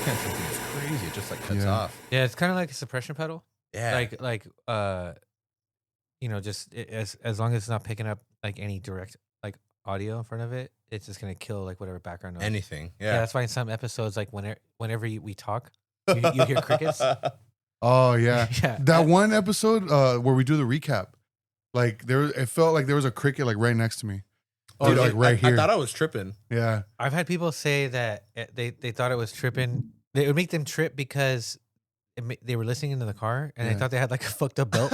kind of something that's crazy. It just like cuts off. Yeah, it's kind of like a suppression pedal. Yeah. Just as long as it's not picking up like any direct like audio in front of it, it's just gonna kill like whatever background noise. Anything. Yeah, that's why in some episodes, like whenever we talk, you hear crickets. Oh yeah. That one episode where we do the recap, like it felt like there was a cricket like right next to me. Oh, dude, like right here. I thought I was tripping. Yeah. I've had people say that they thought it was tripping. It would make them trip because they were listening into the car and they thought they had like a fucked up belt.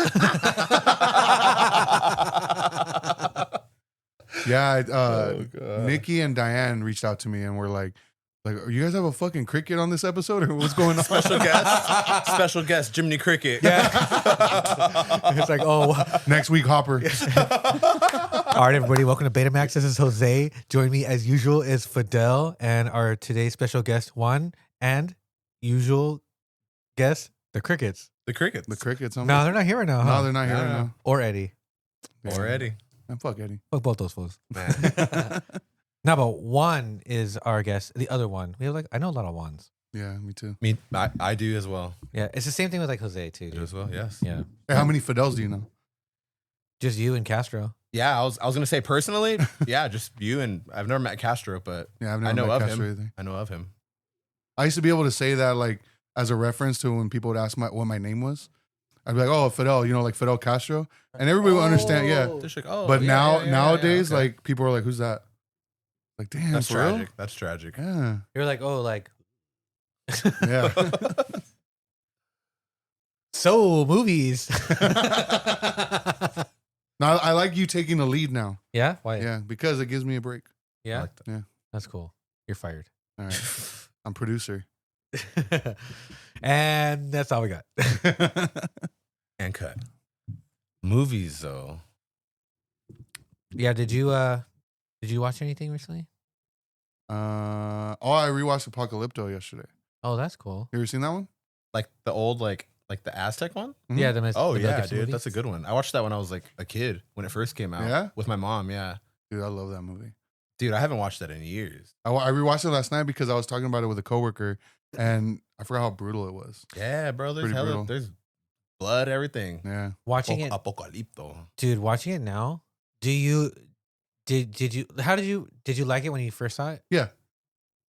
Nikki and Diane reached out to me and were like, you guys have a fucking cricket on this episode or what's going on? Special guest, Jiminy Cricket. Yeah. It's like, next week, Hopper. All right, everybody, welcome to Betamax. This is Jose. Join me as usual is Fidel and our today's special guest, Juan, and usual guest, the Crickets. The Crickets. No, they're not here right now. No, they're not here right now. Or Eddie. Or Eddie. And fuck Eddie. Fuck both those fools. Man. No, but Juan is our guest. The other one. We have I know a lot of Juans. Yeah, me too. I do as well. Yeah, it's the same thing with like Jose too. You as well, yes. Yeah. Hey, how many Fidels do you know? Just you and Castro. Yeah, I was gonna say personally, just you, and I've never met Castro, but I've never met Castro either. I know of him. I used to be able to say that like as a reference to when people would ask what my name was. I'd be like, oh, Fidel, like Fidel Castro, and everybody would understand. Yeah, like, but nowadays, like people are like, who's that? Like, damn, that's tragic. Real? That's tragic. Yeah, you're like, oh, like, yeah. So movies. Now I like you taking the lead now. Yeah, why? Yeah, because it gives me a break. Yeah, like that. Yeah, that's cool. You're fired. All right, I'm producer. And that's all we got. And cut. Movies though. Yeah, did you watch anything recently? I rewatched Apocalypto yesterday. Oh, that's cool. You ever seen that one? Like the old like the Aztec one? Mm-hmm. Yeah, dude, movie? that's a good one. I watched that when I was like a kid when it first came out. Yeah, with my mom. Yeah, dude, I love that movie. Dude, I haven't watched that in years. I rewatched it last night because I was talking about it with a coworker, and I forgot how brutal it was. Yeah, bro. There's blood, everything. Yeah, watching it. Apocalypto. Dude, watching it now. Did you like it when you first saw it? Yeah.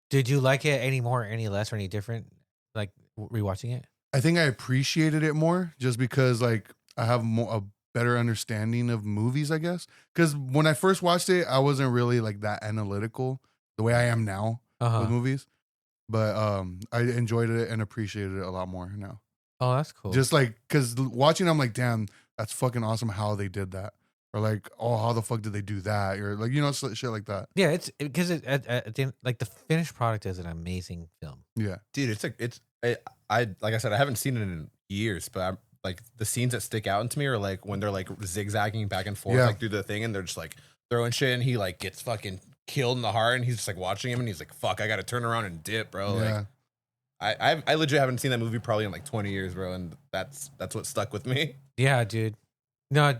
Did you like it any more, any less, or any different? Like rewatching it? I think I appreciated it more just because like I have a better understanding of movies, I guess. Because when I first watched it, I wasn't really like that analytical the way I am now with movies. But I enjoyed it and appreciated it a lot more now. Oh, that's cool. Just like because watching, I'm like, damn, that's fucking awesome how they did that. Or like, oh, how the fuck did they do that? Or like, shit like that. Yeah, it's because like the finished product is an amazing film. Yeah, dude, I like I said, I haven't seen it in years, but I'm like the scenes that stick out into me are like when they're like zigzagging back and forth like through the thing, and they're just like throwing shit, and he like gets fucking killed in the heart, and he's just like watching him, and he's like, fuck, I gotta turn around and dip, bro. Yeah. Like, I legit haven't seen that movie probably in like 20 years, bro, and that's what stuck with me. Yeah, dude. No,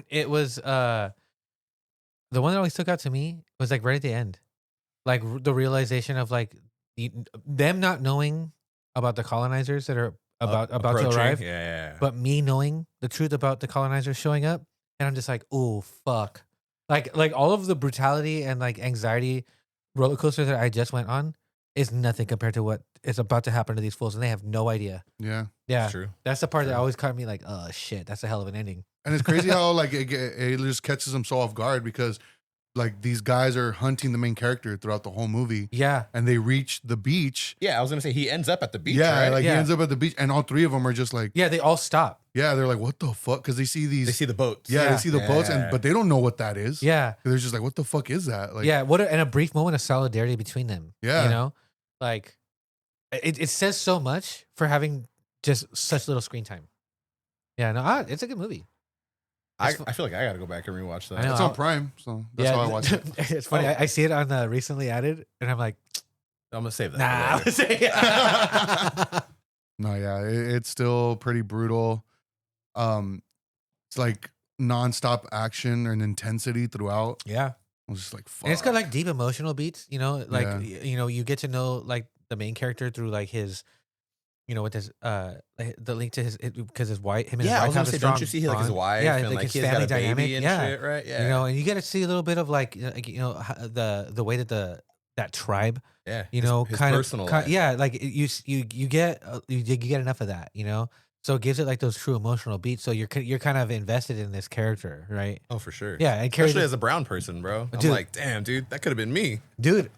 it was the one that always stuck out to me was like right at the end, like the realization of like them not knowing about the colonizers that are about to arrive, but me knowing the truth about the colonizers showing up, and I'm just like, oh fuck, like all of the brutality and like anxiety roller coaster that I just went on is nothing compared to what is about to happen to these fools, and they have no idea. Yeah, that's true. That's the part that always caught me like, oh shit, that's a hell of an ending. And it's crazy how like it just catches them so off guard because like these guys are hunting the main character throughout the whole movie. Yeah, and they reach the beach. Yeah, I was gonna say he ends up at the beach. Yeah, right? like he ends up at the beach, and all three of them are just like, they all stop. Yeah, they're like, what the fuck? Because they see the boats. Yeah, they see the boats, but they don't know what that is. Yeah, they're just like, what the fuck is that? Like, and a brief moment of solidarity between them. Yeah, you know, like it says so much for having just such little screen time. Yeah, no, it's a good movie. I feel like I gotta go back and rewatch that. It's on Prime, so that's how I watch it. It's funny. I see it on the recently added, and I'm like, I'm gonna save that. Nah, I'm gonna say it. No, yeah, it's still pretty brutal. It's like nonstop action and intensity throughout. Yeah, I was just like, fuck. And it's got like deep emotional beats. You know, like you get to know like the main character through like his, with his the link to his because his wife, him and his wife have a strong don't you see like his wife? Yeah, and like his he's got family a baby dynamic, and yeah. shit, right? Yeah, And you get to see a little bit of like the way that that tribe, yeah, his kind personal of, life. yeah, like you get you get enough of that, So it gives it like those true emotional beats. So you're kind of invested in this character, right? Oh, for sure. Yeah, and especially as a brown person, bro. I'm Dude. like, damn, dude, that could have been me. Dude,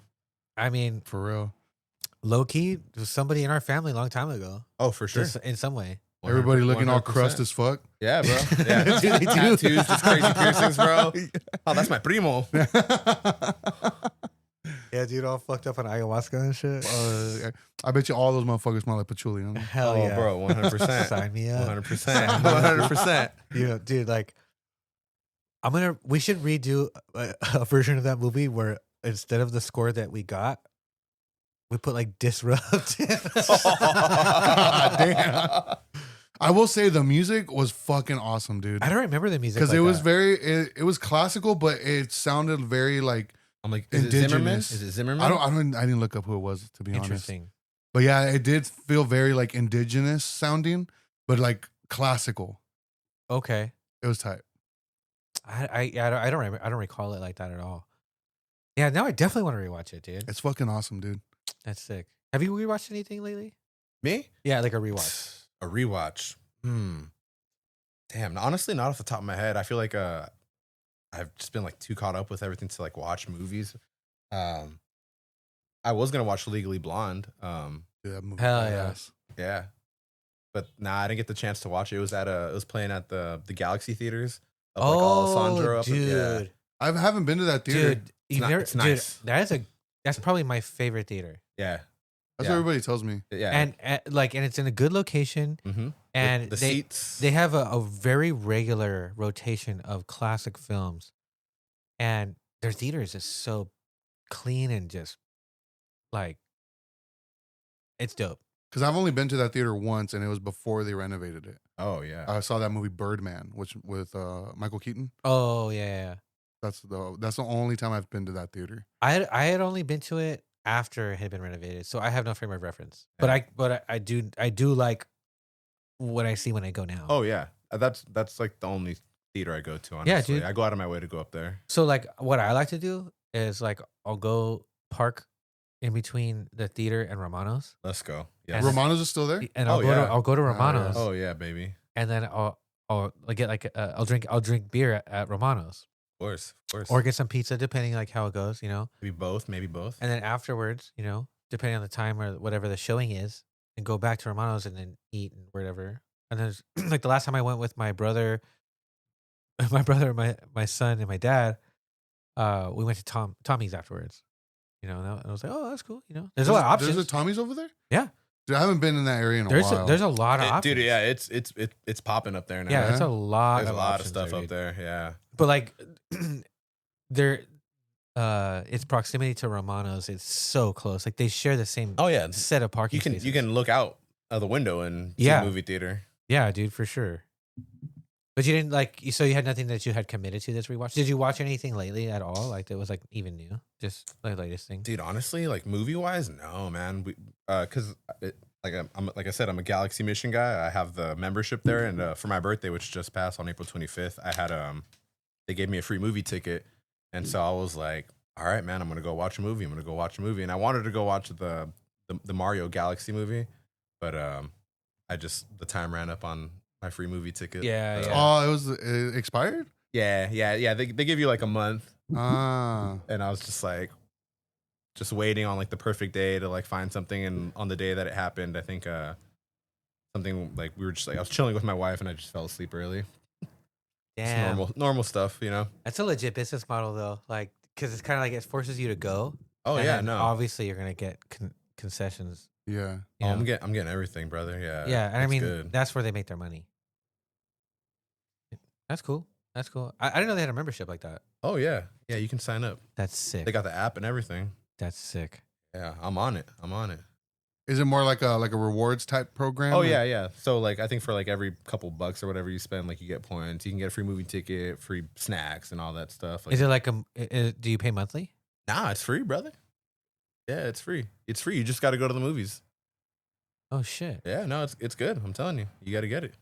I mean, For real. low key, was somebody in our family a long time ago. Oh, for sure. Just in some way. Everybody looking all 100%. crust as fuck. Yeah, bro. Yeah, Dude, they do. tattoos, just crazy piercings, bro. Oh, that's my primo. Yeah, dude, all fucked up on ayahuasca and shit. I bet you all those motherfuckers smell like patchouli. Huh? Hell Oh, yeah, bro, 100%. Sign me up. 100%. 100%. Dude, like, we should redo a version of that movie where instead of the score that we got, we put like Disrupt. God damn. I will say the music was fucking awesome, dude. I don't remember the music Because like it was that. it was classical, but it sounded very like I'm like, is it Zimmerman? indigenous. Is it Zimmerman? I didn't look up who it was, to be honest. Interesting. But yeah, it did feel very like indigenous sounding, but like classical. Okay. It was tight. I don't remember. I don't recall it like that at all. Yeah, now I definitely want to rewatch it, dude. It's fucking awesome, dude. That's sick. Have you rewatched anything lately? Me? Yeah, like a rewatch. A rewatch. Damn. Honestly, not off the top of my head. I feel like I've just been like too caught up with everything to like watch movies. I was gonna watch Legally Blonde. Yeah, that movie Hell badass. Yeah. But I didn't get the chance to watch it. It was playing at the Galaxy theaters. Of like Alessandro up dude. yeah. I haven't been to that theater. Dude, it's nice. Dude, that's probably my favorite theater. Yeah. That's Yeah. what everybody tells me. Yeah. And it's in a good location. mm-hmm. And the they seats. they have a very regular rotation of classic films, and their theaters is so clean and just like it's dope. Because I've only been to that theater once, and it was before they renovated it. Oh yeah. I saw that movie Birdman, which with Michael Keaton. Oh yeah. That's the only time I've been to that theater. I had only been to it after it had been renovated, so I have no frame of reference. Yeah. But I do like what I see when I go now. Oh yeah. That's like the only theater I go to, honestly. Yeah, dude. I go out of my way to go up there. So like what I like to do is like I'll go park in between the theater and Romano's. Let's go. And- Yes. Romanos is still there. And Oh, yeah. I'll go to Oh, yeah. Romano's. Oh yeah, baby. And then I'll get like I'll drink beer at Romano's Of course. or get some pizza depending like how it goes, maybe both. And then afterwards, depending on the time or whatever the showing is, and go back to Romano's and then eat and whatever. And then like the last time I went with my brother, my son, and my dad, we went to Tommy's afterwards. And I was like, oh, that's cool. There's a lot of options. There's a Tommy's over there. Yeah. Dude, I haven't been in that area in a while. There's a lot of options. Dude, yeah, it's popping up there now. Yeah, it's a lot. There's of a lot of options stuff there, up dude. there. Yeah. But like, its proximity to Romano's, it's so close. Like they share the same Oh yeah. set of parking You can spaces. look out of the window and see Yeah. a movie theater. Yeah, dude, for sure. But you didn't so you had nothing that you had committed to this rewatch. Did you watch anything lately at all? Like that was like even new, just the latest thing. Dude, honestly, like movie wise, no, man. Because like I said, I'm a Galaxy Mission guy. I have the membership there, and for my birthday, which just passed on April 25th, I had they gave me a free movie ticket, and so I was like, all right, man, I'm gonna go watch a movie. And I wanted to go watch the Mario Galaxy movie, but the time ran up on my free movie ticket. Yeah, yeah. Oh, it was expired. Yeah. They give you like a month. Ah, And I was just like, just waiting on like the perfect day to like find something. And on the day that it happened, I think something like we were just like, I was chilling with my wife and I just fell asleep early. Damn, Just normal stuff, that's a legit business model though. Like, because it's kind of like it forces you to go. Oh and yeah, then no. Obviously, you're gonna get concessions. yeah. you know? I'm getting everything, brother. Yeah. Yeah, and I it's mean good. that's where they make their money. That's cool. That's cool. I didn't know they had a membership like that. Oh yeah. Yeah, you can sign up. That's sick. They got the app and everything. That's sick. Yeah, I'm on it. Is it more like a rewards type program? Oh or- yeah. So like I think for like every couple bucks or whatever you spend, like you get points. You can get a free movie ticket, free snacks, and all that stuff. Like, Is it like do you pay monthly? nah, it's free, brother. Yeah, it's free. It's free. You just got to go to the movies. Oh shit. Yeah, no, it's good. I'm telling you, you got to get it.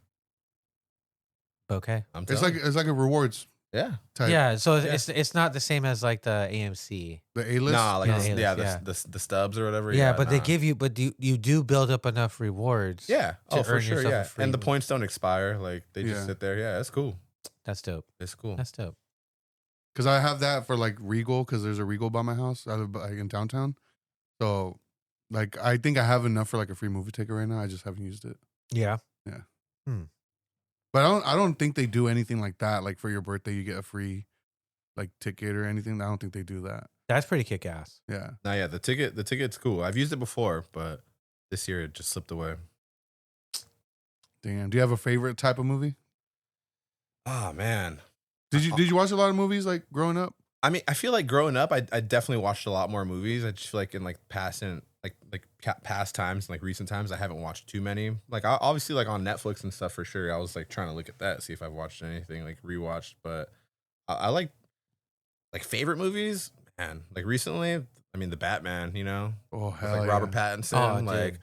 Okay. It's like a rewards. Yeah. Type. Yeah. So it's not the same as like the AMC. The A-list. Nah, like A-list, the stubs or whatever. Yeah, but they give you, but you do build up enough rewards. Yeah. To For earn sure. yourself Yeah. a free And the movie. points don't expire. Like they just sit there. Yeah, that's cool. That's dope. It's cool. That's dope. Because I have that for like Regal, because there's a Regal by my house. I live like in downtown. So like I think I have enough for like a free movie ticket right now. I just haven't used it. Yeah. Yeah. Hmm. But I don't think they do anything like that. Like for your birthday, you get a free like ticket or anything. I don't think they do that. That's pretty kick ass. Yeah. No, yeah, the ticket's cool. I've used it before, but this year it just slipped away. Damn. Do you have a favorite type of movie? Oh man. Did you watch a lot of movies like growing up? I mean, I feel like growing up, I definitely watched a lot more movies. I just feel like in like past times, and like recent times, I haven't watched too many. Like obviously, like on Netflix and stuff for sure. I was like trying to look at that, see if I've watched anything like rewatched. But I like favorite movies, man. Like recently, I mean, the Batman. You know, Oh hell like yeah. Robert Pattinson. Oh, like,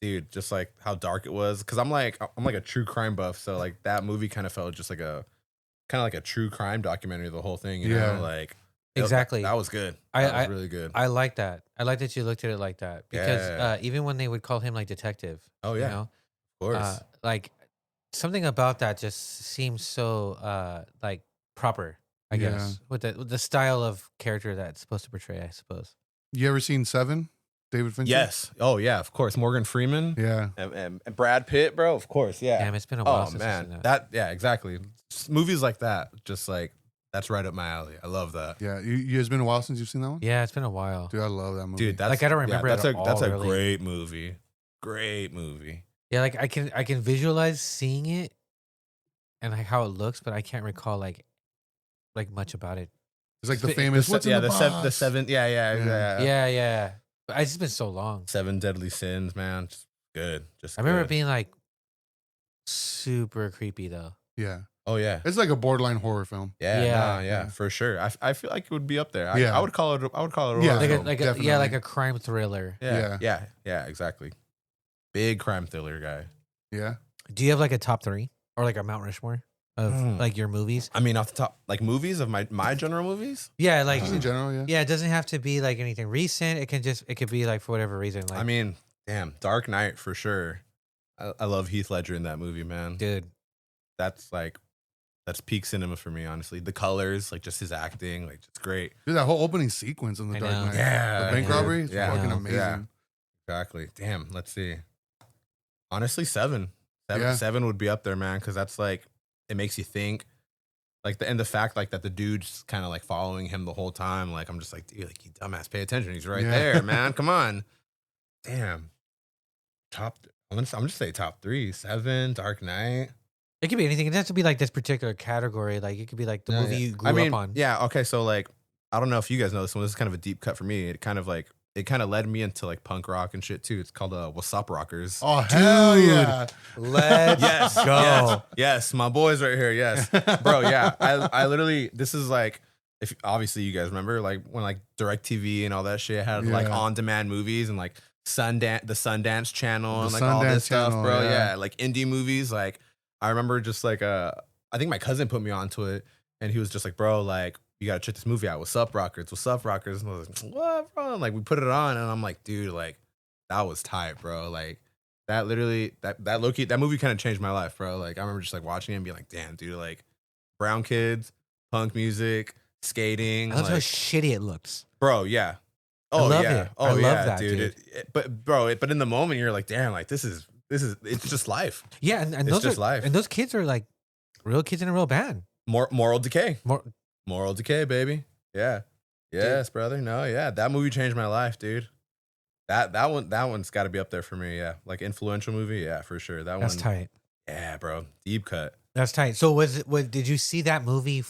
dude, just like how dark it was. Because I'm like a true crime buff, so like that movie kind of felt just like a true crime documentary. The whole thing, you know, like. Exactly. That was good. That was really good. I like that. I like that you looked at it like that because even when they would call him like detective. Oh yeah, you know, of course. Like something about that just seems so like proper. I guess with the style of character that's supposed to portray. I suppose. You ever seen Seven? David Fincher? Yes. Oh yeah, of course. Morgan Freeman. Yeah. And Brad Pitt, bro. Of course. Yeah. Damn, it's been a while Oh since I've seen man, that. yeah, exactly. Movies like that, just like that's right up my alley. I love that. Yeah. It's been a while since you've seen that one? Yeah, it's been a while. Dude, I love that movie. Dude, that's Like, I don't remember that's it a all, that's a really. great movie. Great movie. Yeah, like I can visualize seeing it and like how it looks, but I can't recall like much about it. It's like the famous what's in the box? the seven. Yeah. Yeah. But it's just been so long. 7 Deadly Sins, man. Just good. Just I remember good. it being like super creepy though. Yeah. Oh yeah. It's like a borderline horror film. Yeah, for sure. I feel like it would be up there. I would call it. A horror Yeah. Like film. like a crime thriller. Yeah, exactly. Big crime thriller guy. Yeah. Do you have like a top 3 or like a Mount Rushmore of like your movies? I mean, off the top, like movies of my general movies. Yeah, like Just in general, yeah. yeah, it doesn't have to be like anything recent. It could be like for whatever reason. Like I mean, damn, Dark Knight for sure. I love Heath Ledger in that movie, man. dude. That's peak cinema for me, honestly. The colors, like just his acting, like just great. Dude, that whole opening sequence in The I Dark know. Knight. Yeah, The bank dude. robbery is Yeah. fucking I know. amazing. Yeah. Exactly. Damn. Let's see. Honestly, 7. Yeah. 7 would be up there, man, because that's like it makes you think. Like the fact like that the dude's kind of like following him the whole time. Like I'm just like, dude, like you dumbass, pay attention. He's right Yeah. there, man. Come on. Damn. I'm just say top 3. 7, Dark Knight. It could be anything. It doesn't have to be like this particular category. Like it could be like the movie you grew up on. Yeah. Okay. So like, I don't know if you guys know this one. This is kind of a deep cut for me. It kind of led me into like punk rock and shit too. It's called What's Up Rockers. Oh, hell yeah. Let's Yes, go. yes, my boys right here. Yes, bro. Yeah, I literally. This is like, if obviously you guys remember, like when like DirecTV and all that shit had like Yeah. on demand movies and like the Sundance Channel and The like all this Sundance stuff, Channel, bro. yeah. Yeah, like indie movies. Like I remember just like I think my cousin put me onto it, and he was just like, bro, like you gotta check this movie out. What's Up Rockers? What's Up Rockers? And I was like, what, bro? And like we put it on, and I'm like, dude, like that was tight, bro. Like that literally that Loki that movie kind of changed my life, bro. Like I remember just like watching it and being like, damn, dude, like brown kids, punk music, skating. I love like, how shitty it looks. bro, yeah. I Oh love yeah. it. Oh I love yeah, that, dude. dude. But in the moment you're like, damn, like this is it's just life. Yeah, and It's those just are life. and those kids are like real kids in a real band. Moral decay. More, Moral decay, baby. Yeah. Yes, brother. No, yeah. That movie changed my life, dude. That one's got to be up there for me. Yeah, like influential movie. Yeah, for sure. that's one. tight. Yeah, bro. Deep cut. That's tight. So did you see that movie?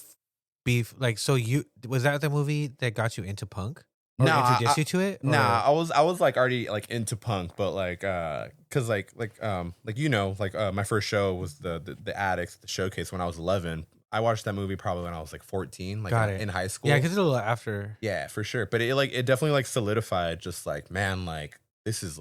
Was that the movie that got you into punk? Or Nah, introduced you to it? Or- Nah, I was like already like into punk, but like cause like my first show was the Addicts, the Showcase when I was 11. I watched that movie probably when I was like 14, like in high school. Yeah, because it's a little after. Yeah, for sure. But it definitely like solidified just like, man, like this is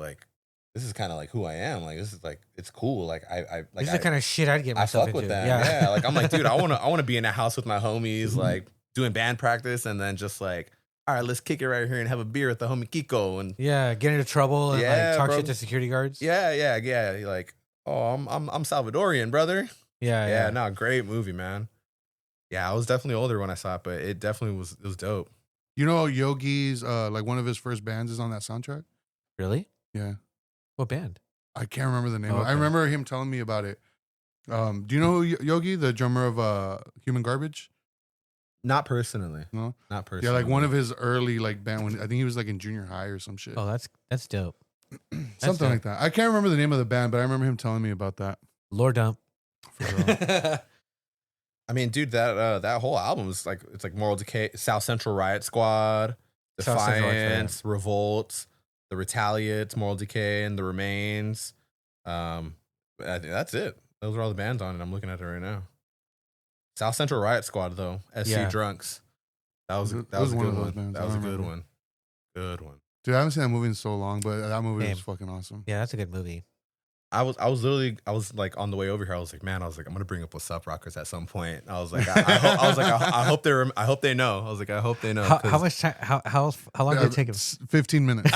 kind of like who I am. Like this is like it's cool. Like I like this is the kind of shit I'd get myself into. With them. Yeah. Like I'm like, dude, I want to be in a house with my homies, like doing band practice, and then just like, all right, let's kick it right here and have a beer with the homie Kiko, and get into trouble and like talk shit to security guards. Yeah. Like, oh, I'm Salvadorian, brother. Yeah. No, great movie, man. Yeah, I was definitely older when I saw it, but it definitely was dope. You know, Yogi's like one of his first bands is on that soundtrack. Really? Yeah. What band? I can't remember the name. I remember him telling me about it. Do you know Yogi, the drummer of Human Garbage? Not personally. No, not personally. Yeah, like one of his early like band. When I think he was like in junior high or some shit. Oh, that's dope. Something like that. I can't remember the name of the band, but I remember him telling me about that. Lore dump. I mean, dude, that whole album is like it's like Moral Decay, South Central Riot Squad, Defiance, Revolt, The Retaliates, Moral Decay, and The Remains. I think that's it. Those are all the bands on it. I'm looking at it right now. South Central Riot Squad, though. SC Drunks. That was a good one. That was a good one. Good one. Dude, I haven't seen that movie in so long, but that movie was fucking awesome. Yeah, that's a good movie. I was like on the way over here. I was like, man, I'm gonna bring up What's Up Rockers at some point. I was like, I hope they know. I was like, I hope they know. How much time? How long did it take him? 15 minutes.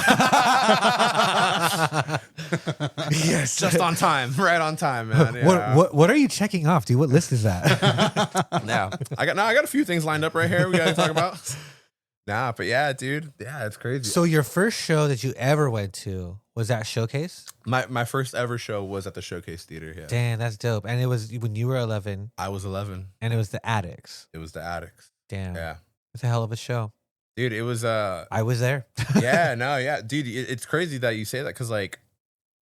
Yes, just on time, right on time, man. Yeah. What are you checking off, dude? What list is that? Yeah, I got a few things lined up right here. We gotta talk about. Nah, but yeah, dude. Yeah, it's crazy. So your first show that you ever went to was that Showcase? My first ever show was at the Showcase Theater, yeah. Damn, that's dope. And it was when you were 11. I was 11. And it was the Addicts. It was the Addicts. Damn. Yeah. It's a hell of a show. Dude, it was I was there. Yeah, no, yeah. Dude, it's crazy that you say that cuz like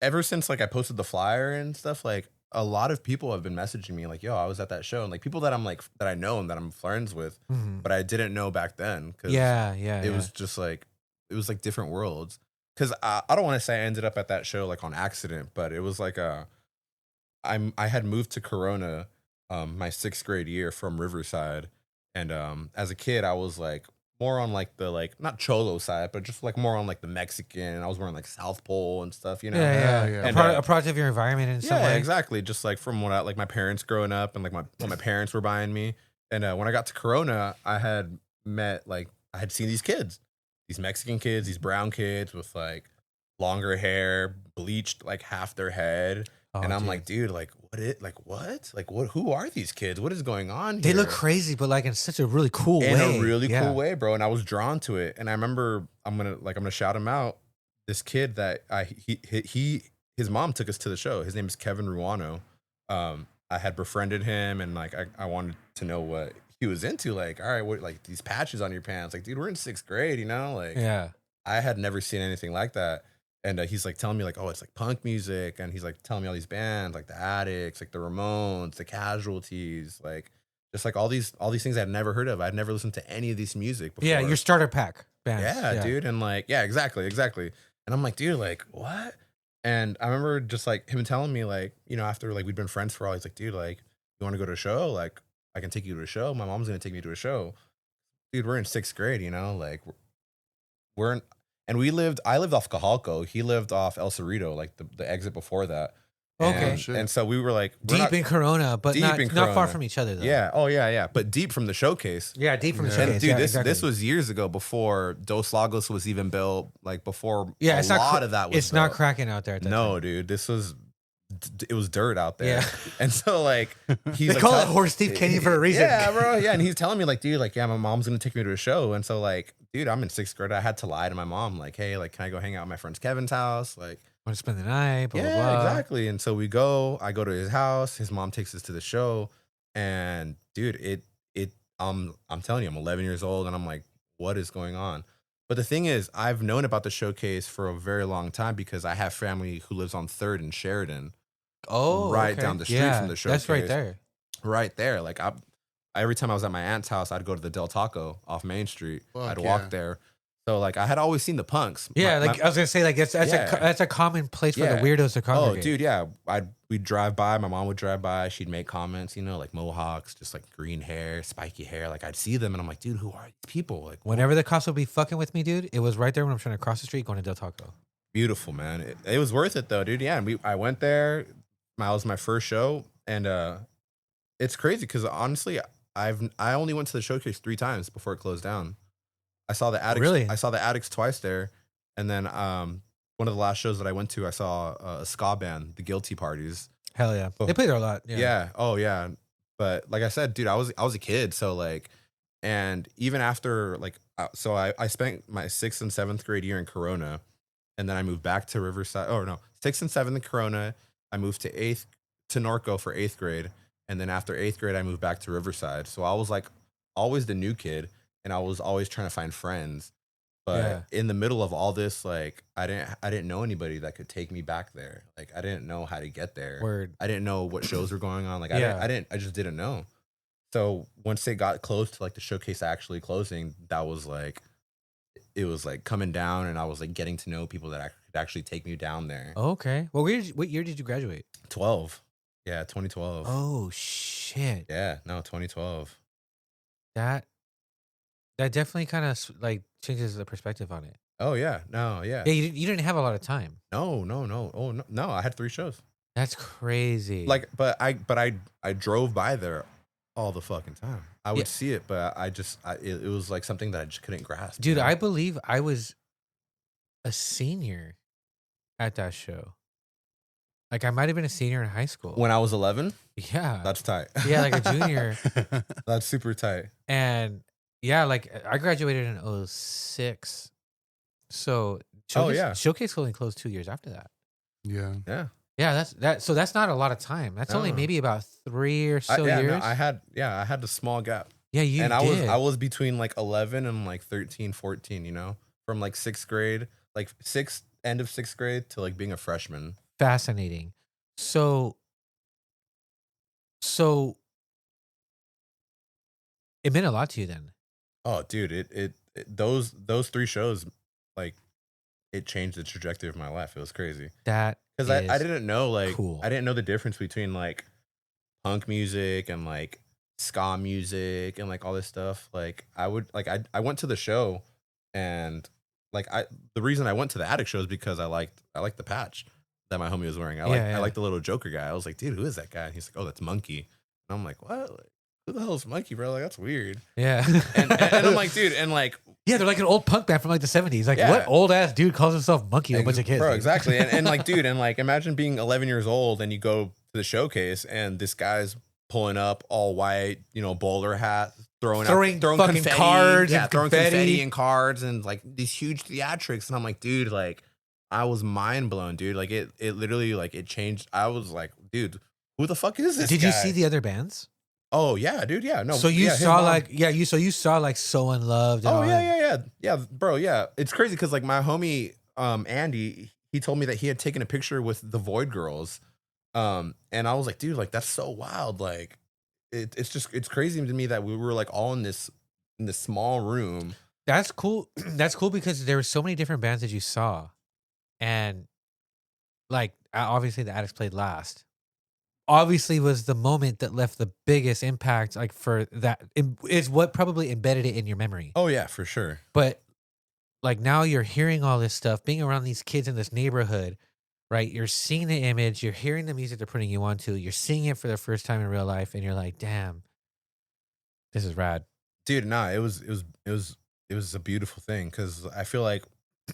ever since like I posted the flyer and stuff, like a lot of people have been messaging me like, yo, I was at that show. And like people that I'm like, that I know and that I'm friends with, but I didn't know back then. Cause it was just like, it was like different worlds. Cause I don't want to say I ended up at that show like on accident, but it was like I had moved to Corona my 6th grade year from Riverside. And as a kid, I was like more on like the like not cholo side, but just like more on like the Mexican. I was wearing like South Pole and stuff, you know. Yeah. And, a product of your environment in some way. Yeah, exactly. Just like from what like my parents growing up and like what my parents were buying me. And when I got to Corona, I had seen these kids, these Mexican kids, these brown kids with like longer hair, bleached like half their head. Oh, and I'm like, dude, like what? Who are these kids? What is going on here? They look crazy, but like in such a really cool way. In a really cool way, bro. And I was drawn to it. And I remember I'm gonna shout him out. This kid that his mom took us to the show. His name is Kevin Ruano. I had befriended him, and like I wanted to know what he was into. Like, all right, what like these patches on your pants? Like, dude, we're in 6th grade, you know? Like, yeah. I had never seen anything like that. And he's like telling me like, oh, it's like punk music. And he's like telling me all these bands, like the Addicts, like the Ramones, the Casualties, like just like all these things I'd never heard of. I'd never listened to any of this music before. Yeah, your starter pack bands. Yeah, dude. And like, yeah, exactly. And I'm like, dude, like what? And I remember just like him telling me like, you know, after like we'd been friends for a while, he's like, dude, like you want to go to a show? Like I can take you to a show. My mom's going to take me to a show. Dude, we're in 6th grade, you know, like and I lived off Cajalco. He lived off El Cerrito, like the exit before that. Okay. And so we were like deep in Corona, but not far from each other though. Yeah. Oh yeah. But deep from the Showcase. Yeah, deep from the Showcase. And dude, this was years ago before Dos Lagos was even built. Like before a lot of that was It's built. not cracking out there at that time. Dude. It was dirt out there. Yeah. And so like he's they call it Horse Thief Canyon for a reason. Yeah, bro. Yeah. And he's telling me like, dude, like, yeah, my mom's gonna take me to a show. And so like, dude, I'm in 6th grade. I had to lie to my mom, like, hey, like, can I go hang out at my friend's Kevin's house? Like, want to spend the night, blah, yeah, blah, blah. Exactly. And so I go to his house, his mom takes us to the show, and dude, I'm telling you, I'm 11 years old, and I'm like, what is going on? But the thing is, I've known about the Showcase for a very long time because I have family who lives on 3rd and Sheridan. Oh, right down the street from the Showcase. That's right there. Right there. Like every time I was at my aunt's house, I'd go to the Del Taco off Main Street. I'd walk there. So like I had always seen the punks. Yeah, I was gonna say like that's a common place for the weirdos to congregate. Oh, dude, yeah. We'd drive by. My mom would drive by. She'd make comments, like mohawks, just like green hair, spiky hair. Like I'd see them and I'm like, dude, who are these people? Like whenever the cops would be fucking with me, dude, it was right there when I'm trying to cross the street going to Del Taco. Beautiful, man. It was worth it though, dude. Yeah, and I went there. That was my first show, and it's crazy because honestly, I only went to the showcase 3 times before it closed down. I saw the Addicts. Really? I saw the Addicts twice there, and then one of the last shows that I went to, I saw a ska band, the Guilty Parties. Hell yeah, they play there a lot. Yeah. Oh yeah. But like I said, dude, I was a kid, so like, and even after like, so I spent my 6th and 7th grade year in Corona. And then I moved back to Riverside. Oh, no. 6th and 7th in Corona. I moved to Norco for 8th grade. And then after 8th grade, I moved back to Riverside. So I was like always the new kid. And I was always trying to find friends. But in the middle of all this, like I didn't know anybody that could take me back there. Like I didn't know how to get there. Word. I didn't know what shows were going on. Like I just didn't know. So once they got close to like the showcase actually closing, that was like, it was like coming down, and I was like getting to know people that could actually take me down there. Okay. Well, what year did you graduate? 12. Yeah, 2012. Oh shit. Yeah, no, 2012. That definitely kind of like changes the perspective on it. Oh yeah, no, yeah. Yeah, you didn't have a lot of time. No. Oh no, I had 3 shows. That's crazy. Like, but I drove by there all the fucking time. I would see it, but it was like something that I just couldn't grasp. Dude, I believe I was a senior at that show. Like I might have been a senior in high school. When I was 11? Yeah. That's tight. Yeah, like a junior. That's super tight. And yeah, like I graduated in 2006. So Showcase only closed 2 years after that. Yeah. Yeah. Yeah, that's not a lot of time. That's only maybe about 3 or so years. No, I had a small gap. Yeah, you did. I was between like 11 and like 13, 14, from like 6th grade, like end of 6th grade to like being a freshman. Fascinating. So it meant a lot to you then. Oh, dude, it those 3 shows, like it changed the trajectory of my life. It was crazy. Because I didn't know, like, cool. I didn't know the difference between like punk music and like ska music and like all this stuff. Like I went to the show, and like the reason I went to the Attic show is because I liked the patch that my homie was wearing. I liked the little Joker guy. I was like, dude, who is that guy? And he's like, oh, that's Monkey. And I'm like, what? Like, who the hell is Monkey, bro? Like, that's weird. Yeah. and I'm like, dude, and like, yeah, they're like an old punk band from like the 70s. Like, what old ass dude calls himself Monkey to a bunch of kids? Bro, exactly. and like, dude, and like, imagine being 11 years old and you go to the showcase and this guy's pulling up all white, bowler hat, throwing fucking confetti, cards, throwing confetti and cards and like these huge theatrics. And I'm like, dude, like, I was mind blown, dude. Like, it literally, like, it changed. I was like, dude, who the fuck is this Did guy? you see the other bands? Oh yeah, dude. Yeah, no. So you saw you saw like So Unloved. Oh yeah, bro. Yeah, it's crazy because like my homie Andy, he told me that he had taken a picture with the Void Girls, and I was like, dude, like that's so wild. Like it's crazy to me that we were like all in this small room. That's cool. That's cool because there were so many different bands that you saw, and like obviously the Addicts played last. Obviously was the moment that left the biggest impact, like for that is what probably embedded it in your memory. Oh yeah, for sure. But like now you're hearing all this stuff, being around these kids in this neighborhood, right? You're seeing the image, you're hearing the music they're putting you onto, you're seeing it for the first time in real life, and you're like, damn, this is rad. Dude, nah, it was a beautiful thing because I feel like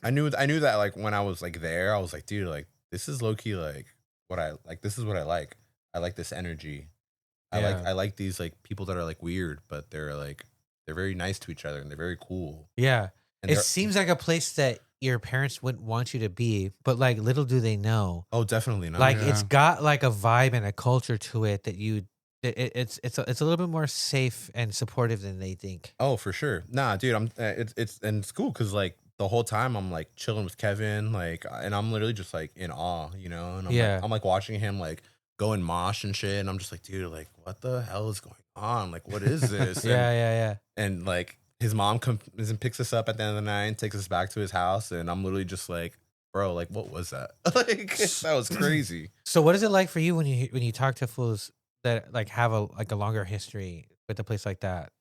I knew that like when I was like there, I was like, dude, like this is low key like what I like. This is what I like. I like this energy. I like these like people that are like weird, but they're very nice to each other and they're very cool. Yeah. And it seems like a place that your parents wouldn't want you to be, but like little do they know. Oh, definitely not. Like it's got like a vibe and a culture to it that it's a little bit more safe and supportive than they think. Oh, for sure. Nah, dude, it's cool because like the whole time I'm like chilling with Kevin, like, and I'm literally just like in awe, and I'm like watching him like go and mosh and shit, and I'm just like, dude, like what the hell is going on? Like, what is this? Yeah. And like his mom comes and picks us up at the end of the night, takes us back to his house, and I'm literally just like, bro, like, what was that? Like, that was crazy. So what is it like for you when you talk to fools that like have a longer history with a place like that?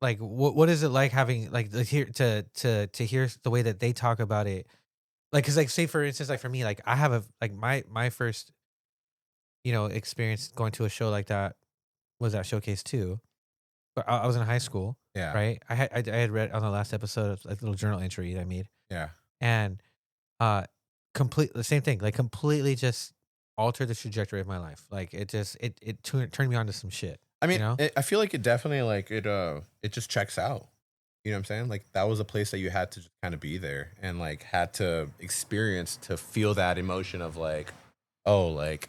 Like what is it like having like hear to hear the way that they talk about it? Like, cause like say for instance, like for me, like I have a like my first, experience going to a show like that was at Showcase too. But I was in high school. Yeah. Right. I had read on the last episode of like a little journal entry that I made. Yeah. And the same thing, like completely just altered the trajectory of my life. Like it just it turned me on to some shit. I mean, I feel like it definitely like it just checks out. You know what I'm saying? Like that was a place that you had to just kind of be there and like had to experience to feel that emotion of like, oh, like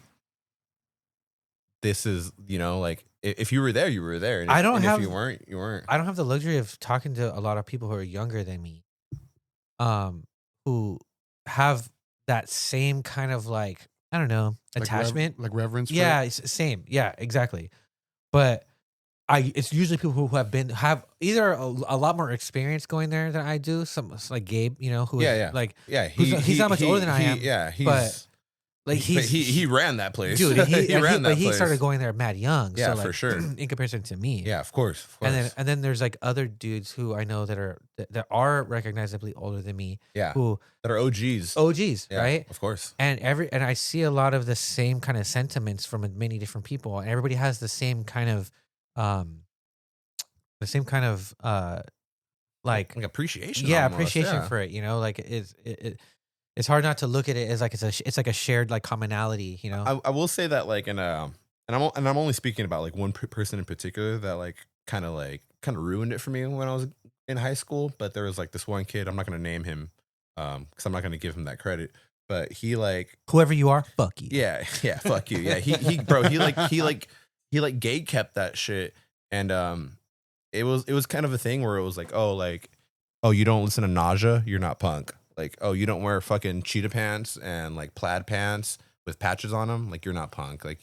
this is, like if you were there, you were there. And if you weren't, you weren't. I don't have the luxury of talking to a lot of people who are younger than me, who have that same kind of like, I don't know, attachment, like reverence. Yeah, same. Yeah, exactly. But it's usually people who have either a lot more experience going there than I do. Some like Gabe, who he's not much older than I am. Yeah, but like he ran that place, dude. He started going there mad young. Yeah, so like, for sure. In comparison to me, yeah, of course. And then there's like other dudes who I know that are recognizably older than me. Yeah, who that are OGs, yeah, right? Of course. And I see a lot of the same kind of sentiments from many different people, and everybody has the same kind of like appreciation. Yeah, almost. appreciation for it. Like it's hard not to look at it as like it's like a shared like commonality. I will say that like and I'm only speaking about like one person in particular that like kind of ruined it for me when I was in high school. But there was like this one kid. I'm not gonna name him because I'm not gonna give him that credit. But he like whoever you are, fuck you. Yeah, fuck you. Yeah, he gate kept that shit, and it was kind of a thing where it was like, oh, you don't listen to Nausea, you're not punk. Like, oh, you don't wear fucking cheetah pants and like plaid pants with patches on them, like you're not punk. Like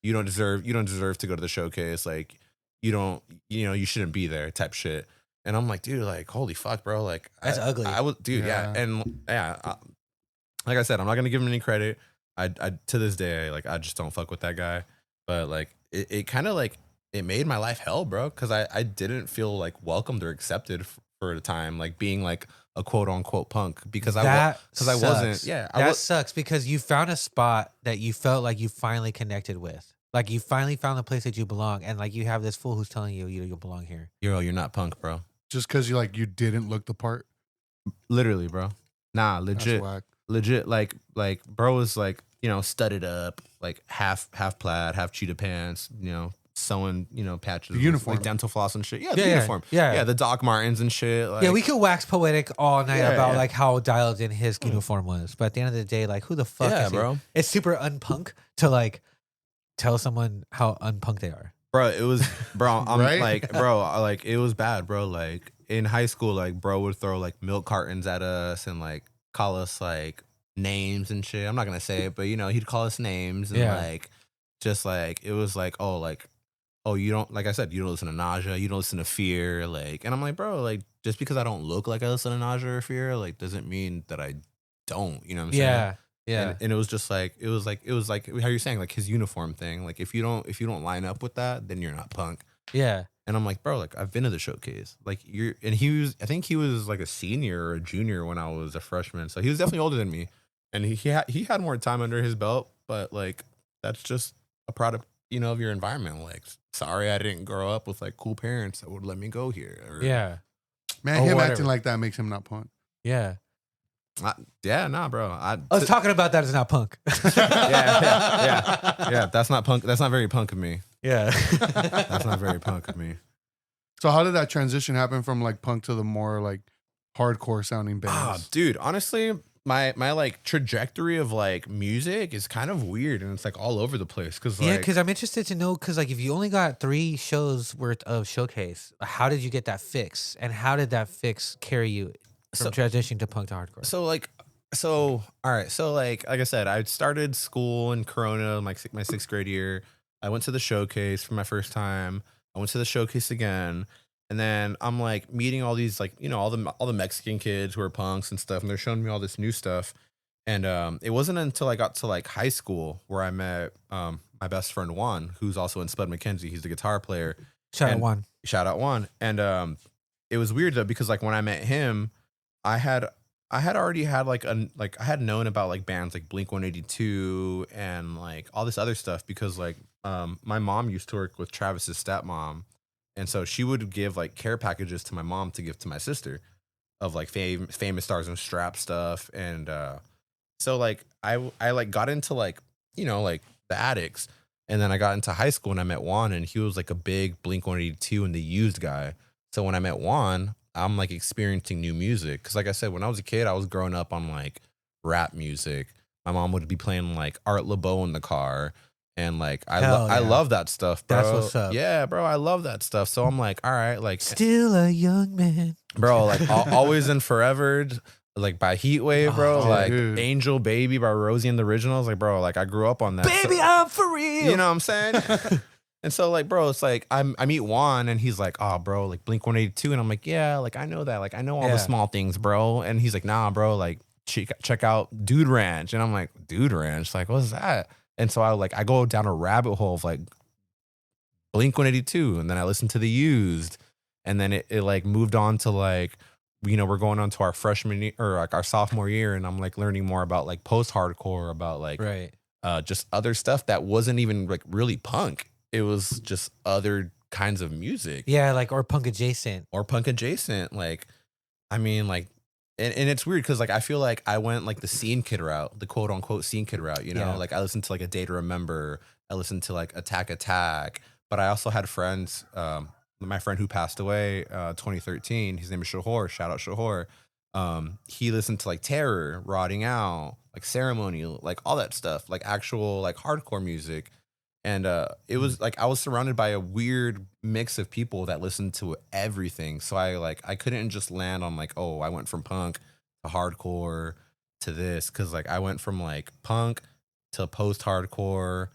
you don't deserve to go to the showcase. Like you shouldn't be there, type shit. And I'm like, dude, like holy fuck, bro, like that's ugly. I was, dude, yeah, and yeah. Like I said, I'm not gonna give him any credit. I to this day, like I just don't fuck with that guy. But like it kind of like it made my life hell, bro, because I didn't feel like welcomed or accepted for the time, like being like a quote unquote punk because I wasn't. Yeah, that sucks because you found a spot that you felt like you finally connected with. Like you finally found the place that you belong, and like you have this fool who's telling you you belong here. You're not punk, bro. Just because you didn't look the part. Literally, bro. Nah, legit. Like bro was like, studded up, like half plaid, half cheetah pants, sewing, patches, the uniform, like dental floss and shit. Yeah, the uniform. Yeah, the Doc Martens and shit. Like, yeah, we could wax poetic all night about like how dialed in his uniform was, but at the end of the day, like who the fuck is bro? He? It's super unpunk to like tell someone how unpunk they are. Bro, it was, bro. I'm right? like, bro, like it was bad, bro. Like in high school, like bro would throw like milk cartons at us and like call us like names and shit. I'm not gonna say it, but he'd call us names and like just like it was like, oh, you don't, like I said, you don't listen to Nausea, you don't listen to Fear, like, and I'm like, bro, like just because I don't look like I listen to Nausea or Fear, like doesn't mean that I don't, you know what I'm saying? Yeah. And it was just like it was like how you're saying, like his uniform thing. Like if you don't line up with that, then you're not punk. Yeah. And I'm like, bro, like I've been to the showcase. Like I think he was like a senior or a junior when I was a freshman. So he was definitely older than me. And he had more time under his belt, but like that's just a product, of your environment. Like, sorry, I didn't grow up with like cool parents that would let me go here. Man, him acting like that makes him not punk. Yeah. Nah, bro. I was talking about that as not punk. yeah. That's not punk. That's not very punk of me. Yeah. That's not very punk of me. So how did that transition happen from like punk to the more like hardcore sounding bands? Dude, honestly, my like trajectory of like music is kind of weird and it's like all over the place. Cause I'm interested to know, cause like if you only got 3 shows worth of showcase, how did you get that fix? And how did that fix carry you from transitioning to punk to hardcore? All right. So like I said, I started school in Corona, my 6th grade year. I went to the showcase for my first time. I went to the showcase again. And then I'm like meeting all these like, you know, all the Mexican kids who are punks and stuff, and they're showing me all this new stuff. And it wasn't until I got to like high school where I met my best friend Juan, who's also in SPUDMACKENZIE. He's the guitar player. Shout out Juan. And it was weird though, because like when I met him, I had already had I had known about like bands like Blink-182 and like all this other stuff, because like my mom used to work with Travis's stepmom. And so she would give like care packages to my mom to give to my sister of like famous Stars and Straps stuff. And so like I like got into like, you know, like the Addicts. And then I got into high school and I met Juan, and he was like a big Blink-182 and the Used guy. So when I met Juan, I'm like experiencing new music. Cause like I said, when I was a kid, I was growing up on like rap music. My mom would be playing like Art LeBeau in the car. And like, I love that stuff, bro. That's what's up. Yeah, bro. I love that stuff. So I'm like, all right, like still a young man, bro, like Always and Forever, like by Heatwave, bro. Like dude. Angel Baby by Rosie and the Originals. Like, bro, like I grew up on that. Baby, so, I'm for real. You know what I'm saying? And so like, bro, it's like I meet Juan and he's like, oh, bro, like Blink-182. And I'm like, yeah, like I know that. Like I know all the small things, bro. And he's like, nah, bro, like check out Dude Ranch. And I'm like, Dude Ranch? Like, what's that? And so I go down a rabbit hole of like Blink-182, and then I listened to the Used, and then it like moved on to like, you know, we're going on to our freshman year, or like our sophomore year, and I'm like learning more about like post-hardcore, about like just other stuff that wasn't even like really punk. It was just other kinds of music. Yeah, like or punk adjacent. Like, I mean, like, and it's weird because like I feel like I went like the scene kid route, the quote unquote scene kid route, you know? Yeah. Like I listened to like A Day to Remember, I listened to like Attack, but I also had friends, my friend who passed away 2013, his name is Shahor, shout out Shahor. He listened to like Terror, Rotting Out, like Ceremony, like all that stuff, like actual like hardcore music. And it was like I was surrounded by a weird mix of people that listened to everything. So I couldn't just land on like, oh, I went from punk to hardcore to this, because like I went from like punk to post-hardcore